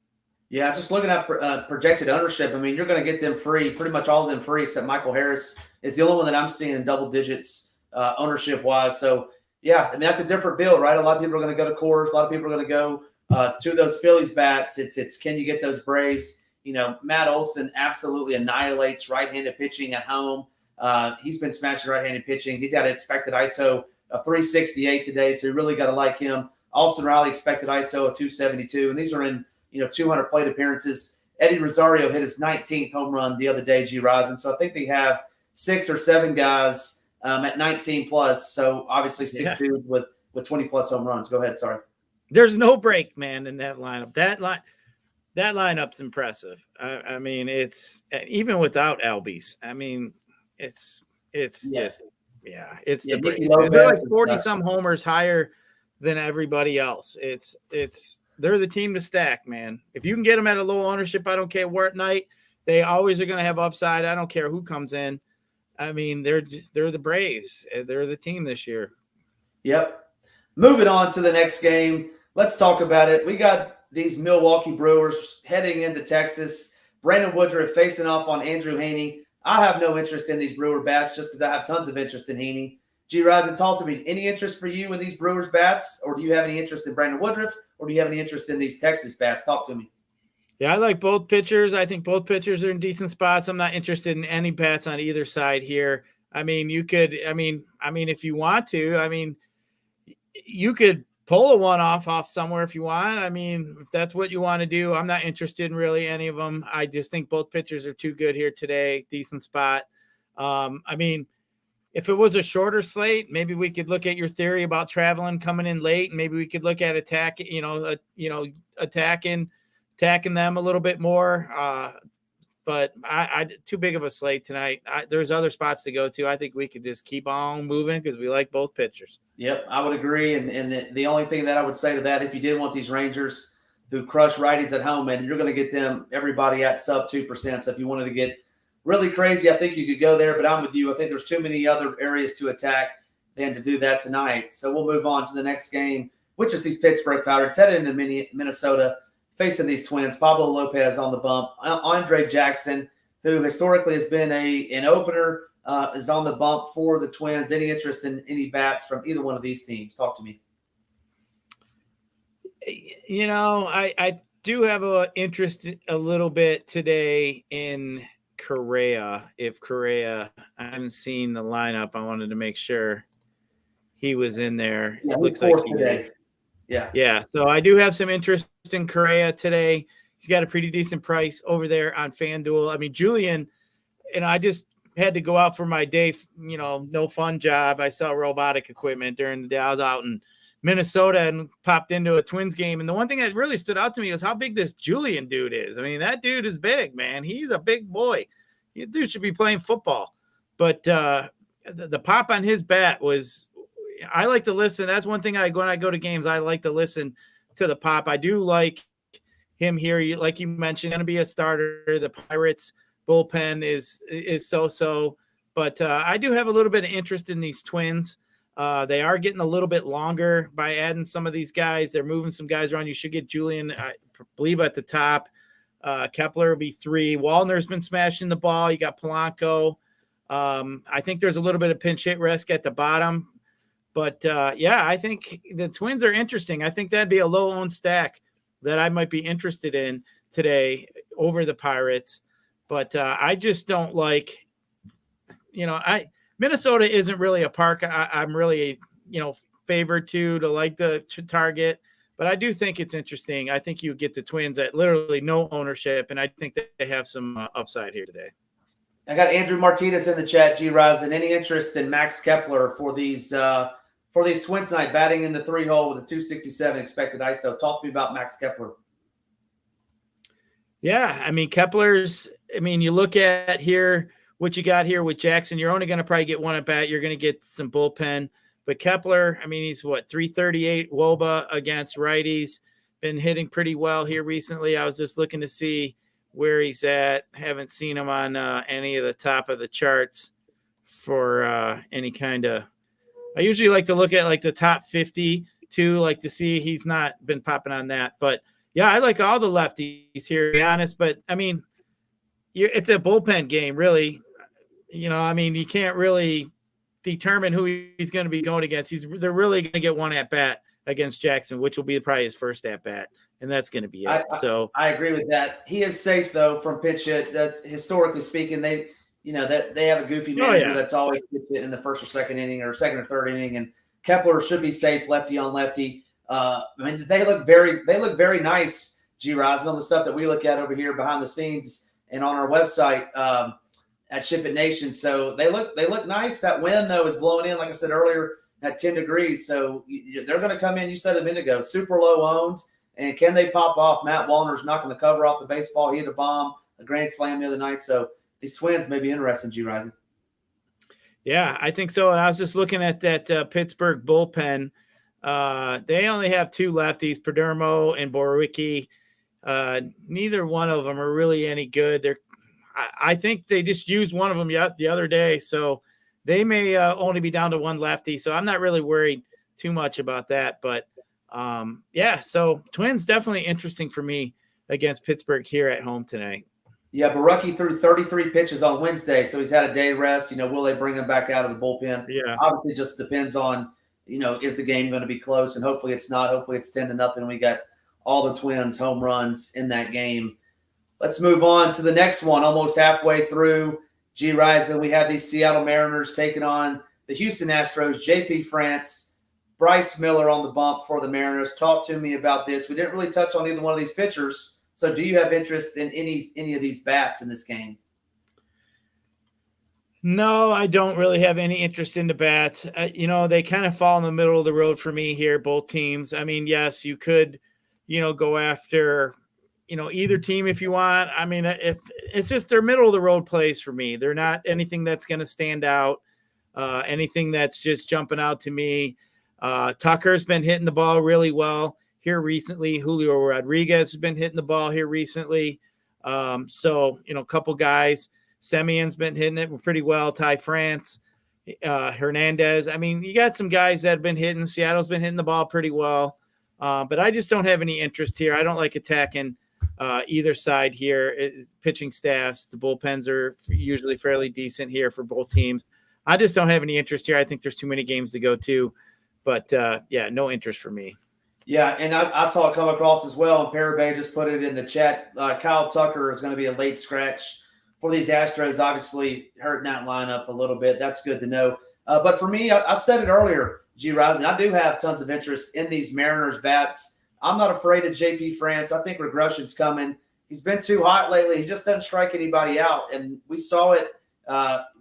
Yeah, just looking at projected ownership, you're going to get them free, pretty much all of them free, except Michael Harris is the only one that I'm seeing in double digits ownership-wise. So, yeah, that's a different build, right? A lot of people are going to go to Coors. A lot of people are going to go to those Phillies bats. It's can you get those Braves? Matt Olson absolutely annihilates right-handed pitching at home. He's been smashing right-handed pitching. He's got an expected ISO of 368 today, so you really got to like him. Austin Riley expected ISO of 272, and these are in 200 plate appearances. Eddie Rosario hit his 19th home run the other day, Gyiraszin. So I think they have 6 or 7 guys at 19 plus. So obviously 6 dudes with 20 plus home runs. Go ahead. Sorry. There's no break, man, in that lineup. That lineup's impressive. It's even without Albies. It's just the Braves. They're like 40 some homers higher than everybody else. They're the team to stack, man. If you can get them at a low ownership, I don't care where at night. They always are going to have upside. I don't care who comes in. They're the Braves. They're the team this year. Yep. Moving on to the next game. Let's talk about it. We got these Milwaukee Brewers heading into Texas. Brandon Woodruff facing off on Andrew Heaney. I have no interest in these Brewer bats just because I have tons of interest in Heaney. Gyiraszin, talk to me. Any interest for you in these Brewers bats, or do you have any interest in Brandon Woodruff, or do you have any interest in these Texas bats? Talk to me. Yeah, I like both pitchers. I think both pitchers are in decent spots. I'm not interested in any bats on either side here. I mean, you could, if you want to, you could pull a one off somewhere if you want. I mean, if that's what you want to do, I'm not interested in really any of them. I just think both pitchers are too good here today. Decent spot. If it was a shorter slate, maybe we could look at your theory about traveling coming in late, and maybe we could look at attacking them a little bit more. But I too big of a slate tonight. There's other spots to go to. I think we could just keep on moving because we like both pitchers. Yep, I would agree. And the only thing that I would say to that, if you did want these Rangers who crush righties at home, and you're going to get them everybody at sub 2%. So if you wanted to get really crazy, I think you could go there. But I'm with you. I think there's too many other areas to attack than to do that tonight. So we'll move on to the next game, which is these Pittsburgh Pirates headed into Minnesota, facing these Twins. Pablo Lopez on the bump. Andre Jackson, who historically has been an opener, is on the bump for the Twins. Any interest in any bats from either one of these teams? Talk to me. I do have an interest a little bit today in Correa. If Correa, I haven't seen the lineup. I wanted to make sure he was in there. Yeah, it looks like he today. is. Yeah. So I do have some interest in Correa today. He's got a pretty decent price over there on FanDuel. I mean, Julian, I just had to go out for my day, no fun job. I saw robotic equipment during the day. I was out in Minnesota and popped into a Twins game. And the one thing that really stood out to me was how big this Julian dude is. I mean, that dude is big, man. He's a big boy. You dude should be playing football. But the pop on his bat was – I like to listen. That's one thing when I go to games, I like to listen to the pop. I do like him here. Like you mentioned, going to be a starter. The Pirates bullpen is so-so. But I do have a little bit of interest in these Twins. They are getting a little bit longer by adding some of these guys. They're moving some guys around. You should get Julian, I believe, at the top. Kepler will be 3. Wallner's been smashing the ball. You got Polanco. I think there's a little bit of pinch hit risk at the bottom. But, I think the Twins are interesting. I think that'd be a low-owned stack that I might be interested in today over the Pirates. But I just don't like Minnesota isn't really a park I'm really, favored to like the target. But I do think it's interesting. I think you get the Twins at literally no ownership, and I think that they have some upside here today. I got Andrew Martinez in the chat, Gyiraszin. Any interest in Max Kepler for these Twins tonight, batting in the 3-hole with a 267 expected ISO? Talk to me about Max Kepler. Yeah, I mean, you look at here what you got here with Jackson. You're only going to probably get one at bat. You're going to get some bullpen. But Kepler, he's 338 WOBA against righties. Been hitting pretty well here recently. I was just looking to see where he's at. Haven't seen him on any of the top of the charts for any kind of – I usually like to look at like the top 50 too, like to see he's not been popping on that. But, yeah, I like all the lefties here, to be honest. But, it's a bullpen game, really. You can't really determine who he's going to be going against. They're really going to get one at bat against Jackson, which will be probably his first at bat, and that's going to be it. I agree with that. He is safe though from pitch hit. Historically speaking, they have a goofy manager that's always pitch hit in the first or second inning or second or third inning, and Kepler should be safe lefty on lefty. They look very nice, Gyiraszin, on the stuff that we look at over here behind the scenes and on our website at SHIPIT Nation. So they look nice. That wind though is blowing in, like I said earlier, at 10 degrees. So they're going to come in. You said a minute ago, super low owned. And can they pop off? Matt Wallner's knocking the cover off the baseball. He hit a bomb, a grand slam the other night. So these Twins may be interesting, Gyiraszin. Yeah, I think so. And I was just looking at that Pittsburgh bullpen. They only have 2 lefties, Perdomo and Borowicki. Neither one of them are really any good. I think they just used one of them the other day, so they may only be down to 1 lefty. So I'm not really worried too much about that. But Yeah, so Twins definitely interesting for me against Pittsburgh here at home tonight. Yeah, Barucki threw 33 pitches on Wednesday, so he's had a day rest. Will they bring him back out of the bullpen? Yeah. Obviously, it just depends on, is the game going to be close? And hopefully it's not. Hopefully it's 10-0. We got all the Twins home runs in that game. Let's move on to the next one. Almost halfway through, Gyiraszin, we have these Seattle Mariners taking on the Houston Astros. JP France, Bryce Miller on the bump for the Mariners. Talk to me about this. We didn't really touch on either one of these pitchers. So do you have interest in any of these bats in this game? No, I don't really have any interest in the bats. They kind of fall in the middle of the road for me here, both teams. I mean, yes, you could, go after, either team if you want. I mean, if it's just they're middle of the road plays for me. They're not anything that's going to stand out, anything that's just jumping out to me. Tucker's been hitting the ball really well here recently. Julio Rodriguez has been hitting the ball here recently. So, a couple guys. Semion's been hitting it pretty well. Ty France, Hernandez. I mean, you got some guys that have been hitting. Seattle's been hitting the ball pretty well. But I just don't have any interest here. I don't like attacking either side here. Pitching staffs, the bullpens are usually fairly decent here for both teams. I just don't have any interest here. I think there's too many games to go to. But, no interest for me. Yeah, and I saw it come across as well, and Parabay just put it in the chat. Kyle Tucker is going to be a late scratch for these Astros, obviously hurting that lineup a little bit. That's good to know. But for me, I said it earlier, Gyiraszin, I do have tons of interest in these Mariners bats. I'm not afraid of JP France. I think regression's coming. He's been too hot lately. He just doesn't strike anybody out, and we saw it.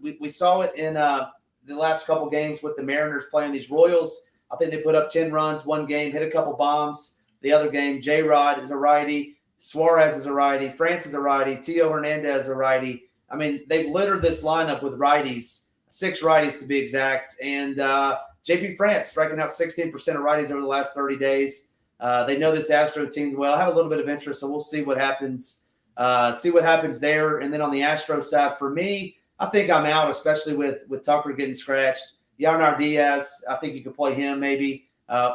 We saw it in the last couple games with the Mariners playing these Royals. I think they put up 10 runs one game, hit a couple bombs. The other game, J-Rod is a righty. Suarez is a righty. France is a righty. Teo Hernandez is a righty. I mean, they've littered this lineup with righties, 6 righties to be exact. And JP France striking out 16% of righties over the last 30 days. They know this Astro team well. I have a little bit of interest, so we'll see what happens. See what happens there. And then on the Astro side, for me, I think I'm out, especially with Tucker getting scratched. Yarnar Diaz, I think you could play him maybe.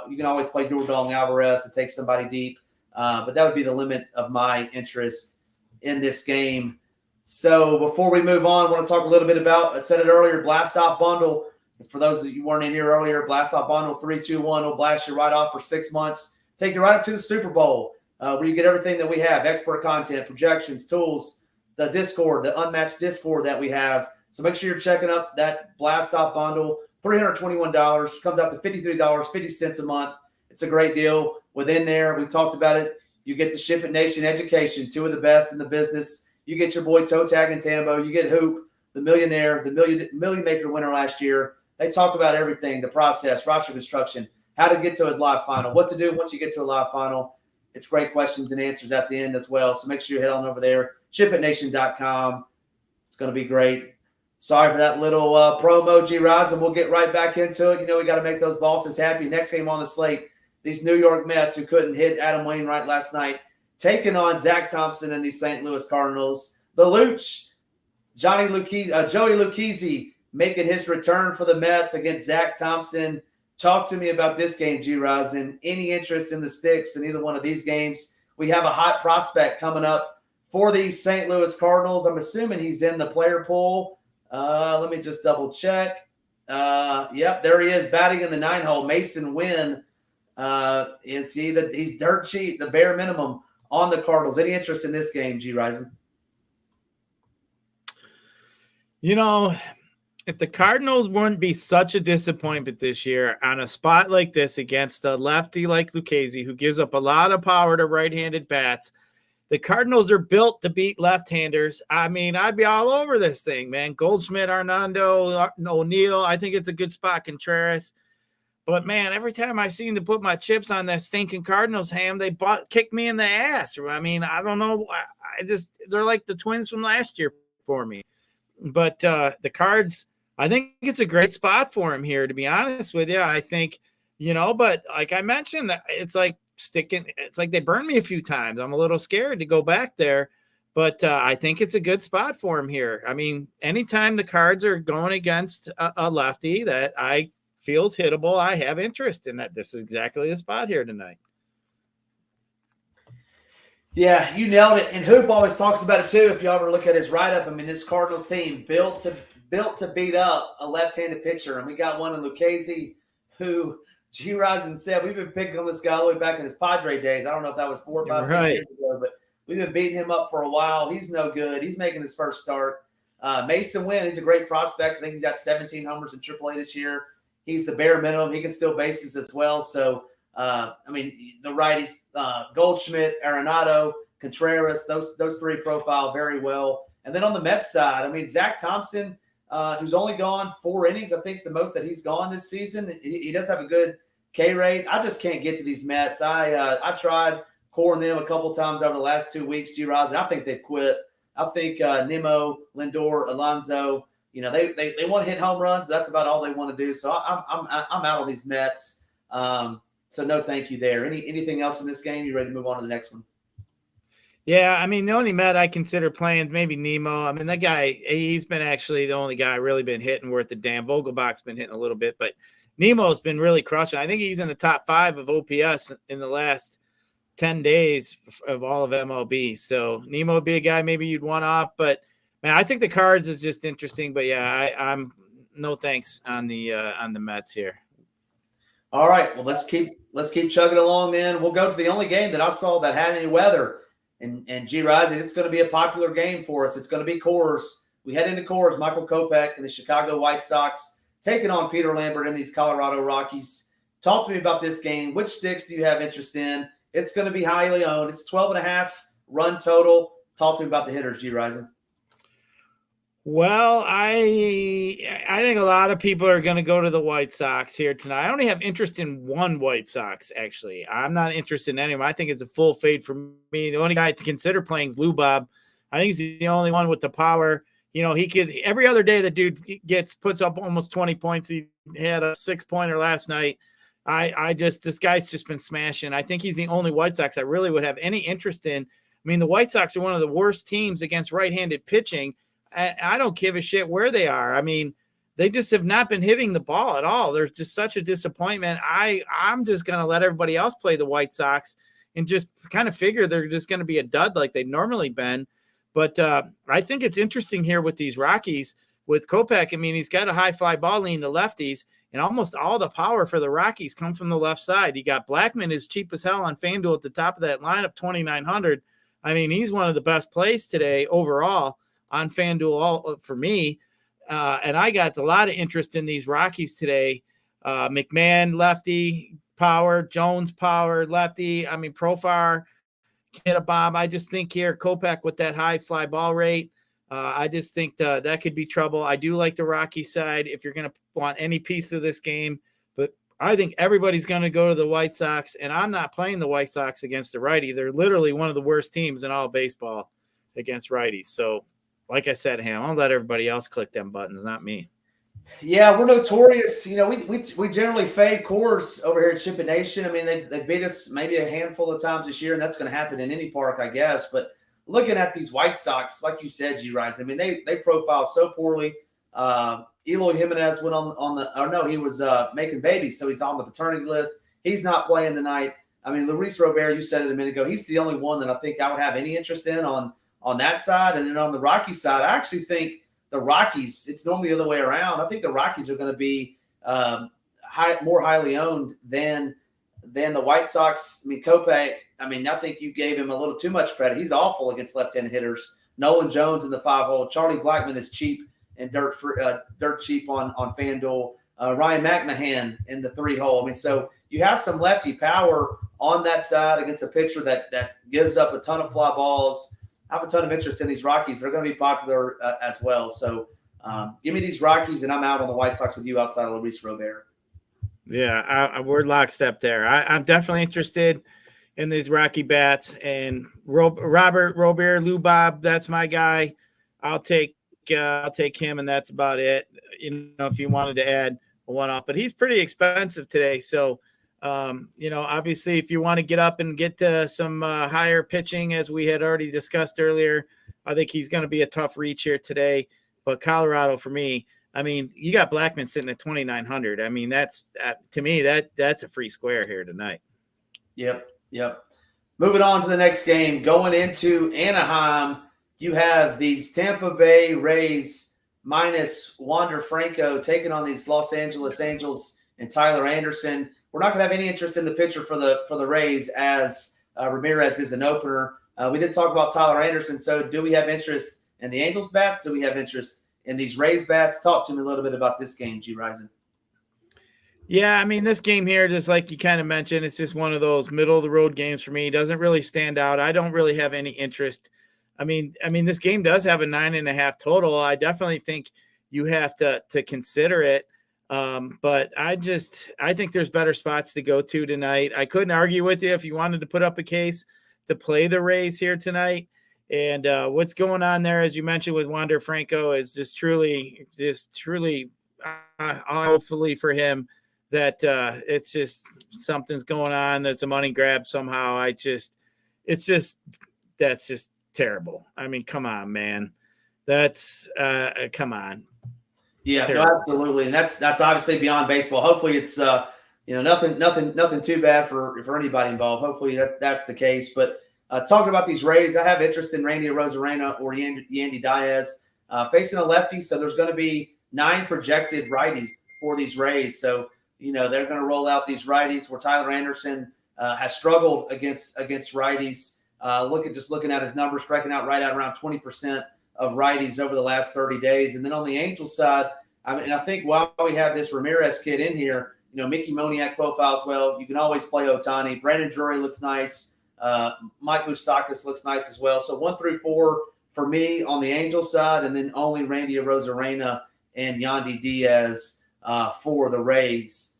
You can always play Dordong Alvarez to take somebody deep. But that would be the limit of my interest in this game. So before we move on, I want to talk a little bit about, I said it earlier, Blast Off Bundle. For those of you who weren't in here earlier, Blast Off Bundle 321 will blast you right off for 6 months. Take you right up to the Super Bowl, where you get everything that we have, expert content, projections, tools, the Discord, the unmatched Discord that we have. So make sure you're checking up that Blast Off Bundle. $321 comes out to $53.50 a month. It's a great deal. Within there, we talked about it. You get the SHIPIT Nation education, 2 of the best in the business. You get your boy ToeTagginTambo. You get Hoop, the millionaire, the million maker winner last year. They talk about everything, the process, roster construction, how to get to a live final, what to do once you get to a live final. It's great questions and answers at the end as well. So make sure you head on over there, ShipItNation.com. It's going to be great. Sorry for that little promo, Gyiraszin. We'll get right back into it. We got to make those bosses happy. Next game on the slate, these New York Mets who couldn't hit Adam Wainwright last night, taking on Zach Thompson and the St. Louis Cardinals. The Luch, Joey Lucchesi, making his return for the Mets against Zach Thompson. Talk to me about this game, Gyiraszin. Any interest in the sticks in either one of these games? We have a hot prospect coming up for these St. Louis Cardinals. I'm assuming he's in the player pool. Let me just double check. Yep, there he is batting in the 9-hole. Mason Wynn. He's dirt cheap, the bare minimum on the Cardinals. Any interest in this game, Gyiraszin? If the Cardinals wouldn't be such a disappointment this year on a spot like this against a lefty like Lucchesi, who gives up a lot of power to right-handed bats, the Cardinals are built to beat left-handers. I mean, I'd be all over this thing, man. Goldschmidt, Arnando, O'Neill. I think it's a good spot, Contreras. But, man, every time I seem to put my chips on that stinking Cardinals ham, they kick me in the ass. I mean, I don't know. They're like the Twins from last year for me. But the Cards, I think it's a great spot for him here, to be honest with you. I think, but like I mentioned, it's like they burned me a few times. I'm a little scared to go back there, but I think it's a good spot for him here. I mean, anytime the Cards are going against a lefty, that I feels hittable. I have interest in that. This is exactly the spot here tonight. Yeah, you nailed it. And Hoop always talks about it too. If you ever look at his write-up, I mean, this Cardinals team built to beat up a left-handed pitcher. And we got one in Lucchese who Gyiraszin said, we've been picking on this guy all the way back in his Padre days. I don't know if that was 4 or 5, 6 years ago, but we've been beating him up for a while. He's no good. He's making his first start. Mason Wynn, he's a great prospect. I think he's got 17 homers in AAA this year. He's the bare minimum. He can steal bases as well. So, I mean, the righties, Goldschmidt, Arenado, Contreras, those three profile very well. And then on the Mets side, I mean, Zach Thompson, who's only gone 4 innings, I think is the most that he's gone this season. He does have a good K rate. I just can't get to these Mets. I tried coring them a couple times over the last 2 weeks, Gyiraszin. I think they've quit. I think Nimmo, Lindor, Alonso, they want to hit home runs, but that's about all they want to do. So I'm out on these Mets. So no, thank you there. Anything else in this game? You ready to move on to the next one? Yeah, I mean, the only Met I consider playing is maybe Nemo. I mean, that guy, he's been actually the only guy really been hitting worth the damn. Vogelbach's been hitting a little bit, but Nemo's been really crushing. I think he's in the top 5 of OPS in the last 10 days of all of MLB. So Nemo would be a guy maybe you'd want off, but man, I think the Cards is just interesting. But yeah, I'm no thanks on the Mets here. All right, well let's keep chugging along. Then we'll go to the only game that I saw that had any weather. And Gyiraszin, it's going to be a popular game for us. It's going to be Coors. We head into Coors. Michael Kopech and the Chicago White Sox taking on Peter Lambert and these Colorado Rockies. Talk to me about this game. Which sticks do you have interest in? It's going to be highly owned. It's 12.5 run total. Talk to me about the hitters, Gyiraszin. Well, I think a lot of people are going to go to the White Sox here tonight. I only have interest in one White Sox, actually. I'm not interested in any of them. I think it's a full fade for me. The only guy to consider playing is Lou Bob. I think he's the only one with the power. He could – every other day the dude puts up almost 20 points. He had a 6-pointer last night. This guy's just been smashing. I think he's the only White Sox I really would have any interest in. I mean, the White Sox are one of the worst teams against right-handed pitching. I don't give a shit where they are. I mean, they just have not been hitting the ball at all. They're just such a disappointment. I'm just going to let everybody else play the White Sox and just kind of figure they're just going to be a dud like they've normally been. But I think it's interesting here with these Rockies with Kopech. I mean, he's got a high fly ball lean to lefties, and almost all the power for the Rockies come from the left side. You got Blackman is cheap as hell on FanDuel at the top of that lineup, 2,900. I mean, he's one of the best plays today overall on FanDuel for me. And I got a lot of interest in these Rockies today. McMahon, lefty, power. Jones, power, lefty. I mean, Profar, hit a bomb. I just think here, Kopech with that high fly ball rate, I just think that could be trouble. I do like the Rocky side if you're going to want any piece of this game. But I think everybody's going to go to the White Sox, and I'm not playing the White Sox against the righty. They're literally one of the worst teams in all baseball against righties. So, like I said, I'll let everybody else click them buttons, not me. Yeah, we're notorious. We generally fade Coors over here at SHIPIT Nation. I mean, they beat us maybe a handful of times this year, and that's going to happen in any park, I guess. But looking at these White Sox, like you said, Gyiraszin, I mean, they profile so poorly. Eloy Jimenez went he was making babies, so he's on the paternity list. He's not playing tonight. I mean, Luis Robert, you said it a minute ago, he's the only one that I think I would have any interest in on that side. And then on the Rocky side, I actually think the Rockies, it's normally the other way around. I think the Rockies are going to be more highly owned than the White Sox. I mean, Kopech, I think you gave him a little too much credit. He's awful against left-handed hitters. Nolan Jones in the 5-hole. Charlie Blackmon is cheap and dirt cheap on FanDuel. Ryan McMahon in the 3-hole. I mean, so you have some lefty power on that side against a pitcher that gives up a ton of fly balls. I have a ton of interest in these Rockies. They're going to be popular as well. So give me these Rockies, and I'm out on the White Sox with you outside of Luis Robert. Yeah, we're lockstep there. I'm definitely interested in these Rocky bats. And Robert Lou Bob, that's my guy. I'll take him, and that's about it. If you wanted to add one off, but he's pretty expensive today. So, obviously, if you want to get up and get to some higher pitching, as we had already discussed earlier, I think he's going to be a tough reach here today. But Colorado, for me, I mean, you got Blackman sitting at 2,900. I mean, that's to me that's a free square here tonight. Yep. Moving on to the next game, going into Anaheim, you have these Tampa Bay Rays minus Wander Franco taking on these Los Angeles Angels and Tyler Anderson. We're not going to have any interest in the pitcher for the Rays as Ramirez is an opener. We didn't talk about Tyler Anderson, so do we have interest in the Angels bats? Do we have interest in these Rays bats? Talk to me a little bit about this game, Gyiraszin. Yeah, I mean, this game here, just like you kind of mentioned, it's just one of those middle-of-the-road games for me. It doesn't really stand out. I don't really have any interest. I mean, this game does have a 9.5 total. I definitely think you have to consider it. But I think there's better spots to go to tonight. I couldn't argue with you if you wanted to put up a case to play the Rays here tonight. And what's going on there, as you mentioned, with Wander Franco is just truly, hopefully for him, that it's just something's going on. That's a money grab somehow. That's just terrible. I mean, come on, man. Come on. Yeah, no, absolutely. And that's obviously beyond baseball. Hopefully it's, nothing too bad for anybody involved. Hopefully that's the case. But talking about these Rays, I have interest in Randy Arozarena or Yandy Diaz facing a lefty. So there's going to be 9 projected righties for these Rays. So, they're going to roll out these righties where Tyler Anderson has struggled against righties. Looking at his numbers, striking out right at around 20% of righties over the last 30 days. And then on the Angels side, I think while we have this Ramirez kid in here, Mickey Moniak profiles well. You can always play Ohtani. Brandon Drury looks nice. Mike Moustakas looks nice as well. So 1 through 4 for me on the Angels side, and then only Randy Arozarena and Yandy Diaz for the Rays.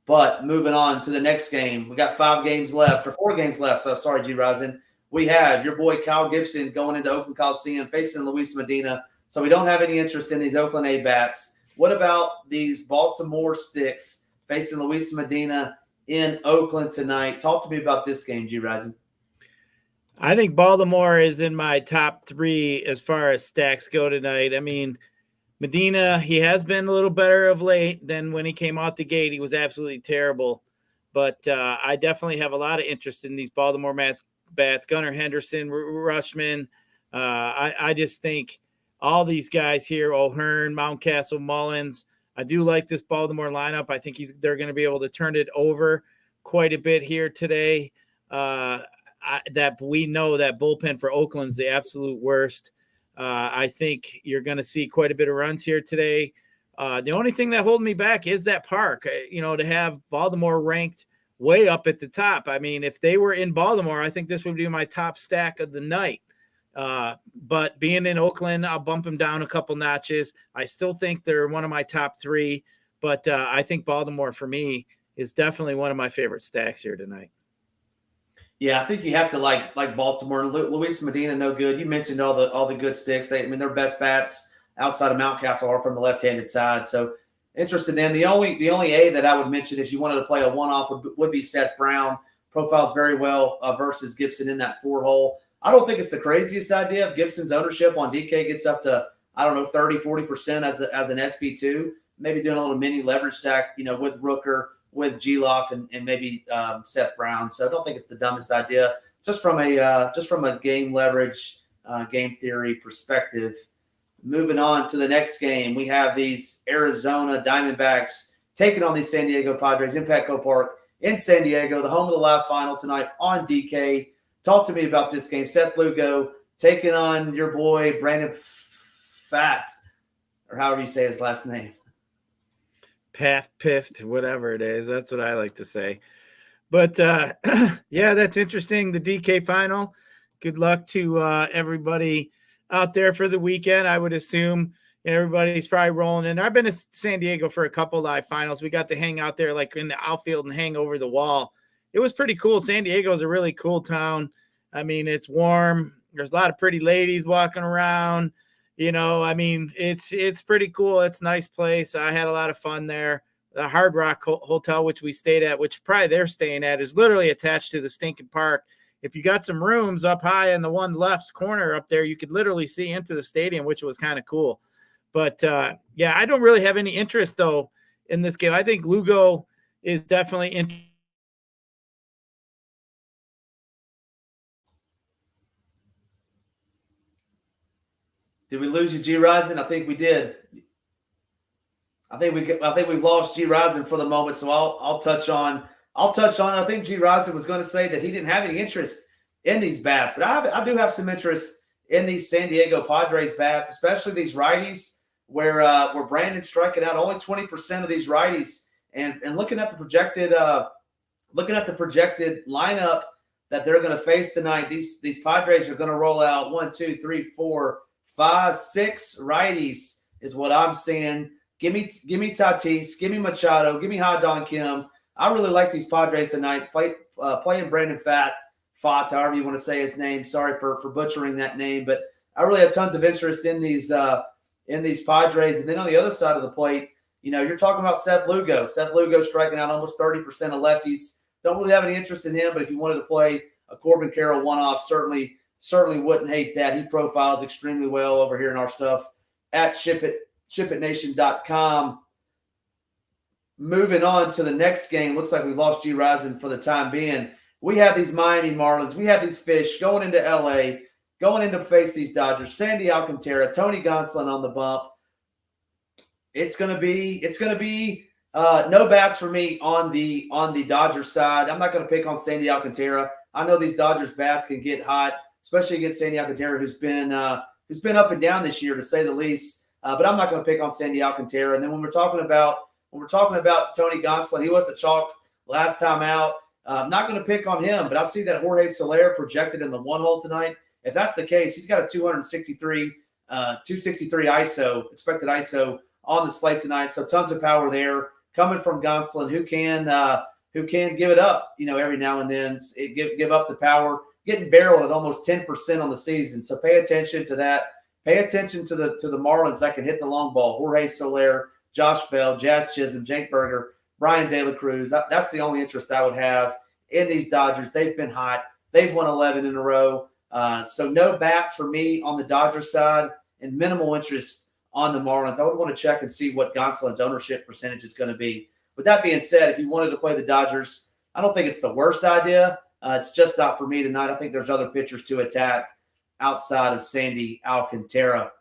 But moving on to the next game, we got 4 games left. So sorry, Gyiraszin. We have your boy Kyle Gibson going into Oakland Coliseum facing Luis Medina. So we don't have any interest in these Oakland A bats. What about these Baltimore Sticks facing Luis Medina in Oakland tonight? Talk to me about this game, Gyiraszin. I think Baltimore is in my top 3 as far as stacks go tonight. I mean, Medina, he has been a little better of late than when he came out the gate. He was absolutely terrible. But I definitely have a lot of interest in these Baltimore bats. Gunnar Henderson, Rushman. I just think all these guys here, O'Hearn, Mountcastle, Mullins, I do like this Baltimore lineup. I think they're going to be able to turn it over quite a bit here today. That we know that bullpen for Oakland's the absolute worst. I think you're going to see quite a bit of runs here today. The only thing that holds me back is that park, to have Baltimore ranked way up at the top. I mean, if they were in Baltimore, I think this would be my top stack of the night. But being in Oakland, I'll bump them down a couple notches. I still think they're one of my top 3, but I think Baltimore for me is definitely one of my favorite stacks here tonight. Yeah, I think you have to like Baltimore. Luis Medina, no good. You mentioned all the good sticks. Their best bats outside of Mountcastle are from the left-handed side. So interested in them. The only A that I would mention if you wanted to play a one-off would be Seth Brown. Profiles very well versus Gibson in that 4 hole. I don't think it's the craziest idea if Gibson's ownership on DK gets up to, 30, 40% as an SP2. Maybe doing a little mini leverage stack, with Rooker, with Geloff and maybe Seth Brown. So I don't think it's the dumbest idea. Just from a game leverage, game theory perspective. Moving on to the next game, we have these Arizona Diamondbacks taking on these San Diego Padres in Petco Park in San Diego, the home of the live final tonight on DK. Talk to me about this game. Seth Lugo taking on your boy Brandon Pfaadt, or however you say his last name. Piffed, whatever it is. That's what I like to say. But, yeah, that's interesting. The DK final. Good luck to everybody out there for the weekend. I would assume everybody's probably rolling in. I've been to San Diego for a couple live finals. We got to hang out there like in the outfield and hang over the wall. It was pretty cool. San Diego is a really cool town. I mean, it's warm. There's a lot of pretty ladies walking around. It's pretty cool. It's a nice place. I had a lot of fun there. The Hard Rock Hotel, which we stayed at, which probably they're staying at, is literally attached to the stinking park. If you got some rooms up high in the one left corner up there, you could literally see into the stadium, which was kind of cool. But yeah, I don't really have any interest though in this game. I think Lugo is definitely interesting. Did we lose you, Gyiraszin? I think we did. I think we've lost Gyiraszin for the moment. So I'll touch on. I think Gyiraszin was going to say that he didn't have any interest in these bats, but I do have some interest in these San Diego Padres bats, especially these righties where Brandon's striking out only 20% of these righties, and looking at the projected lineup that they're going to face tonight, these Padres are going to roll out 1, 2, 3, 4, 5, 6 righties is what I'm seeing. Give me Tatis, give me Machado, give me Ha-Dong Kim. I really like these Padres tonight. Playing Brandon Pfaadt, however you want to say his name. Sorry for butchering that name, but I really have tons of interest in these Padres. And then on the other side of the plate, you're talking about Seth Lugo. Seth Lugo striking out almost 30% of lefties. Don't really have any interest in him, but if you wanted to play a Corbin Carroll one-off, certainly wouldn't hate that. He profiles extremely well over here in our stuff at SHIPITNation.com. Moving on to the next game. Looks like we lost Gyiraszin for the time being. We have these Miami Marlins. We have these Fish going into LA, going in to face these Dodgers. Sandy Alcantara, Tony Gonsolin on the bump. It's gonna be no bats for me on the Dodgers side. I'm not gonna pick on Sandy Alcantara. I know these Dodgers bats can get hot, especially against Sandy Alcantara, who's been up and down this year to say the least. But I'm not gonna pick on Sandy Alcantara. And then when we're talking about Tony Gonsolin, he was the chalk last time out. I'm not going to pick on him, but I see that Jorge Soler projected in the one hole tonight. If that's the case, he's got a 263 ISO, expected ISO on the slate tonight. So tons of power there coming from Gonsolin, who can give it up, every now and then, give up the power, getting barreled at almost 10% on the season. So pay attention to that. Pay attention to the Marlins that can hit the long ball. Jorge Soler, Josh Bell, Jazz Chisholm, Jake Berger, Brian De La Cruz. That's the only interest I would have in these Dodgers. They've been hot. They've won 11 in a row. So no bats for me on the Dodgers side and minimal interest on the Marlins. I would want to check and see what Gonsolin's ownership percentage is going to be. With that being said, if you wanted to play the Dodgers, I don't think it's the worst idea. It's just not for me tonight. I think there's other pitchers to attack outside of Sandy Alcantara.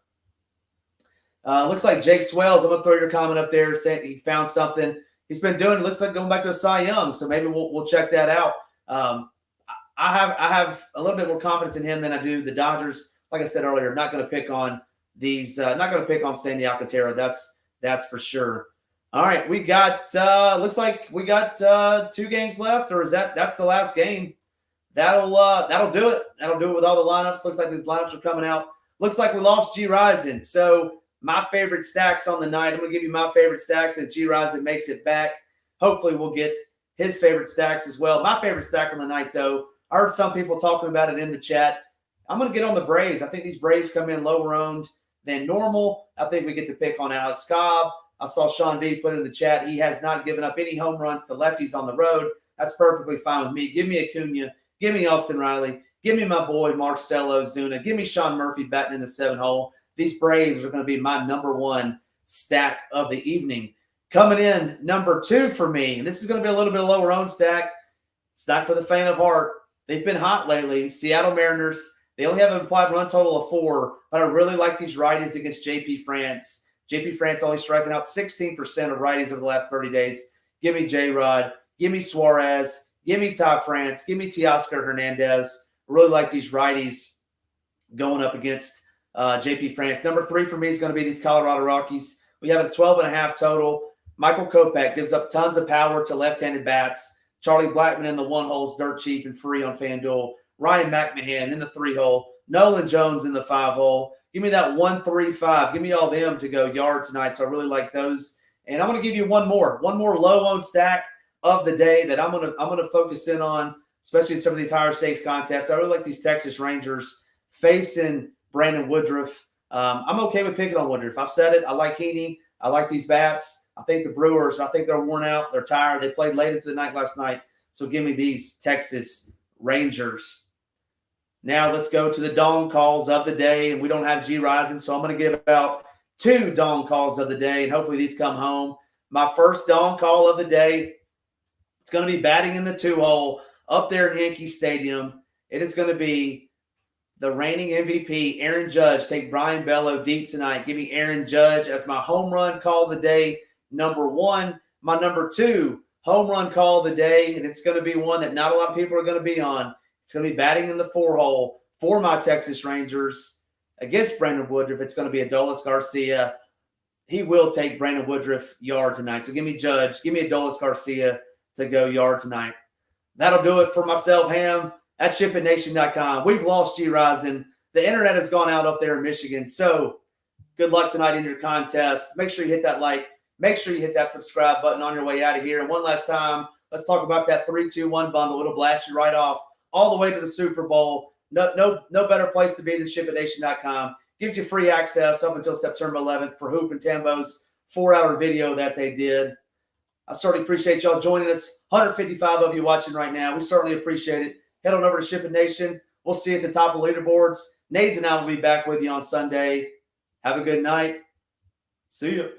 Looks like Jake Swells, I'm going to throw your comment up there saying he found something he's been doing. It looks like going back to a Cy Young, so maybe we'll check that out. I have a little bit more confidence in him than I do the Dodgers. Like I said earlier, not going to pick on these. Not going to pick on Sandy Alcantara. That's for sure. All right, we got. Looks like we got 2 games left, or that's the last game? That'll do it. That'll do it with all the lineups. Looks like the lineups are coming out. Looks like we lost Gyiraszin. So my favorite stacks on the night. I'm going to give you my favorite stacks. If Gyiraszin makes it back, hopefully we'll get his favorite stacks as well. My favorite stack on the night, though, I heard some people talking about it in the chat. I'm going to get on the Braves. I think these Braves come in lower owned than normal. I think we get to pick on Alex Cobb. I saw Sean V put it in the chat. He has not given up any home runs to lefties on the road. That's perfectly fine with me. Give me Acuna. Give me Austin Riley. Give me my boy Marcelo Zuna. Give me Sean Murphy batting in the 7-hole. These Braves are going to be my number 1 stack of the evening. Coming in number 2 for me, and this is going to be a little bit of lower owned stack. It's not for the faint of heart. They've been hot lately. Seattle Mariners, they only have an implied run total of 4, but I really like these righties against JP France. JP France only striking out 16% of righties over the last 30 days. Give me J-Rod. Give me Suarez. Give me Ty France. Give me Teoscar Hernandez. I really like these righties going up against JP France. Number 3 for me is going to be these Colorado Rockies. We have a 12.5 total. Michael Kopech gives up tons of power to left-handed bats. Charlie Blackmon in the 1-hole's dirt cheap and free on FanDuel. Ryan McMahon in the 3-hole. Nolan Jones in the 5-hole. Give me that 1-3-5. Give me all them to go yard tonight. So I really like those. And I'm going to give you one more low-owned stack of the day that I'm going to focus in on, especially in some of these higher stakes contests. I really like these Texas Rangers facing Brandon Woodruff. I'm okay with picking on Woodruff. I've said it. I like Heaney. I like these bats. I think the Brewers, they're worn out. They're tired. They played late into the night last night. So give me these Texas Rangers. Now let's go to the dong calls of the day. And we don't have Gyiraszin, so I'm going to give out 2 dawn calls of the day, and hopefully these come home. My first dawn call of the day, it's going to be batting in the 2-hole up there in Yankee Stadium. It is going to be the reigning MVP, Aaron Judge. Take Brian Bello deep tonight. Give me Aaron Judge as my home run call of the day, number 1. My number 2 home run call of the day, and it's going to be one that not a lot of people are going to be on. It's going to be batting in the 4-hole for my Texas Rangers against Brandon Woodruff. It's going to be Adolis Garcia. He will take Brandon Woodruff yard tonight. So give me Judge. Give me Adolis Garcia to go yard tonight. That'll do it for myself, Ham, at SHIPITNation.com. We've lost Gyiraszin. The internet has gone out up there in Michigan. So good luck tonight in your contest. Make sure you hit that like. Make sure you hit that subscribe button on your way out of here. And one last time, let's talk about that 3-2-1 bundle. It'll blast you right off all the way to the Super Bowl. No better place to be than SHIPITNation.com. Gives you free access up until September 11th for Hoop and Tambo's 4-hour video that they did. I certainly appreciate y'all joining us. 155 of you watching right now. We certainly appreciate it. Head on over to SHIPIT Nation. We'll see you at the top of leaderboards. Nades and I will be back with you on Sunday. Have a good night. See you.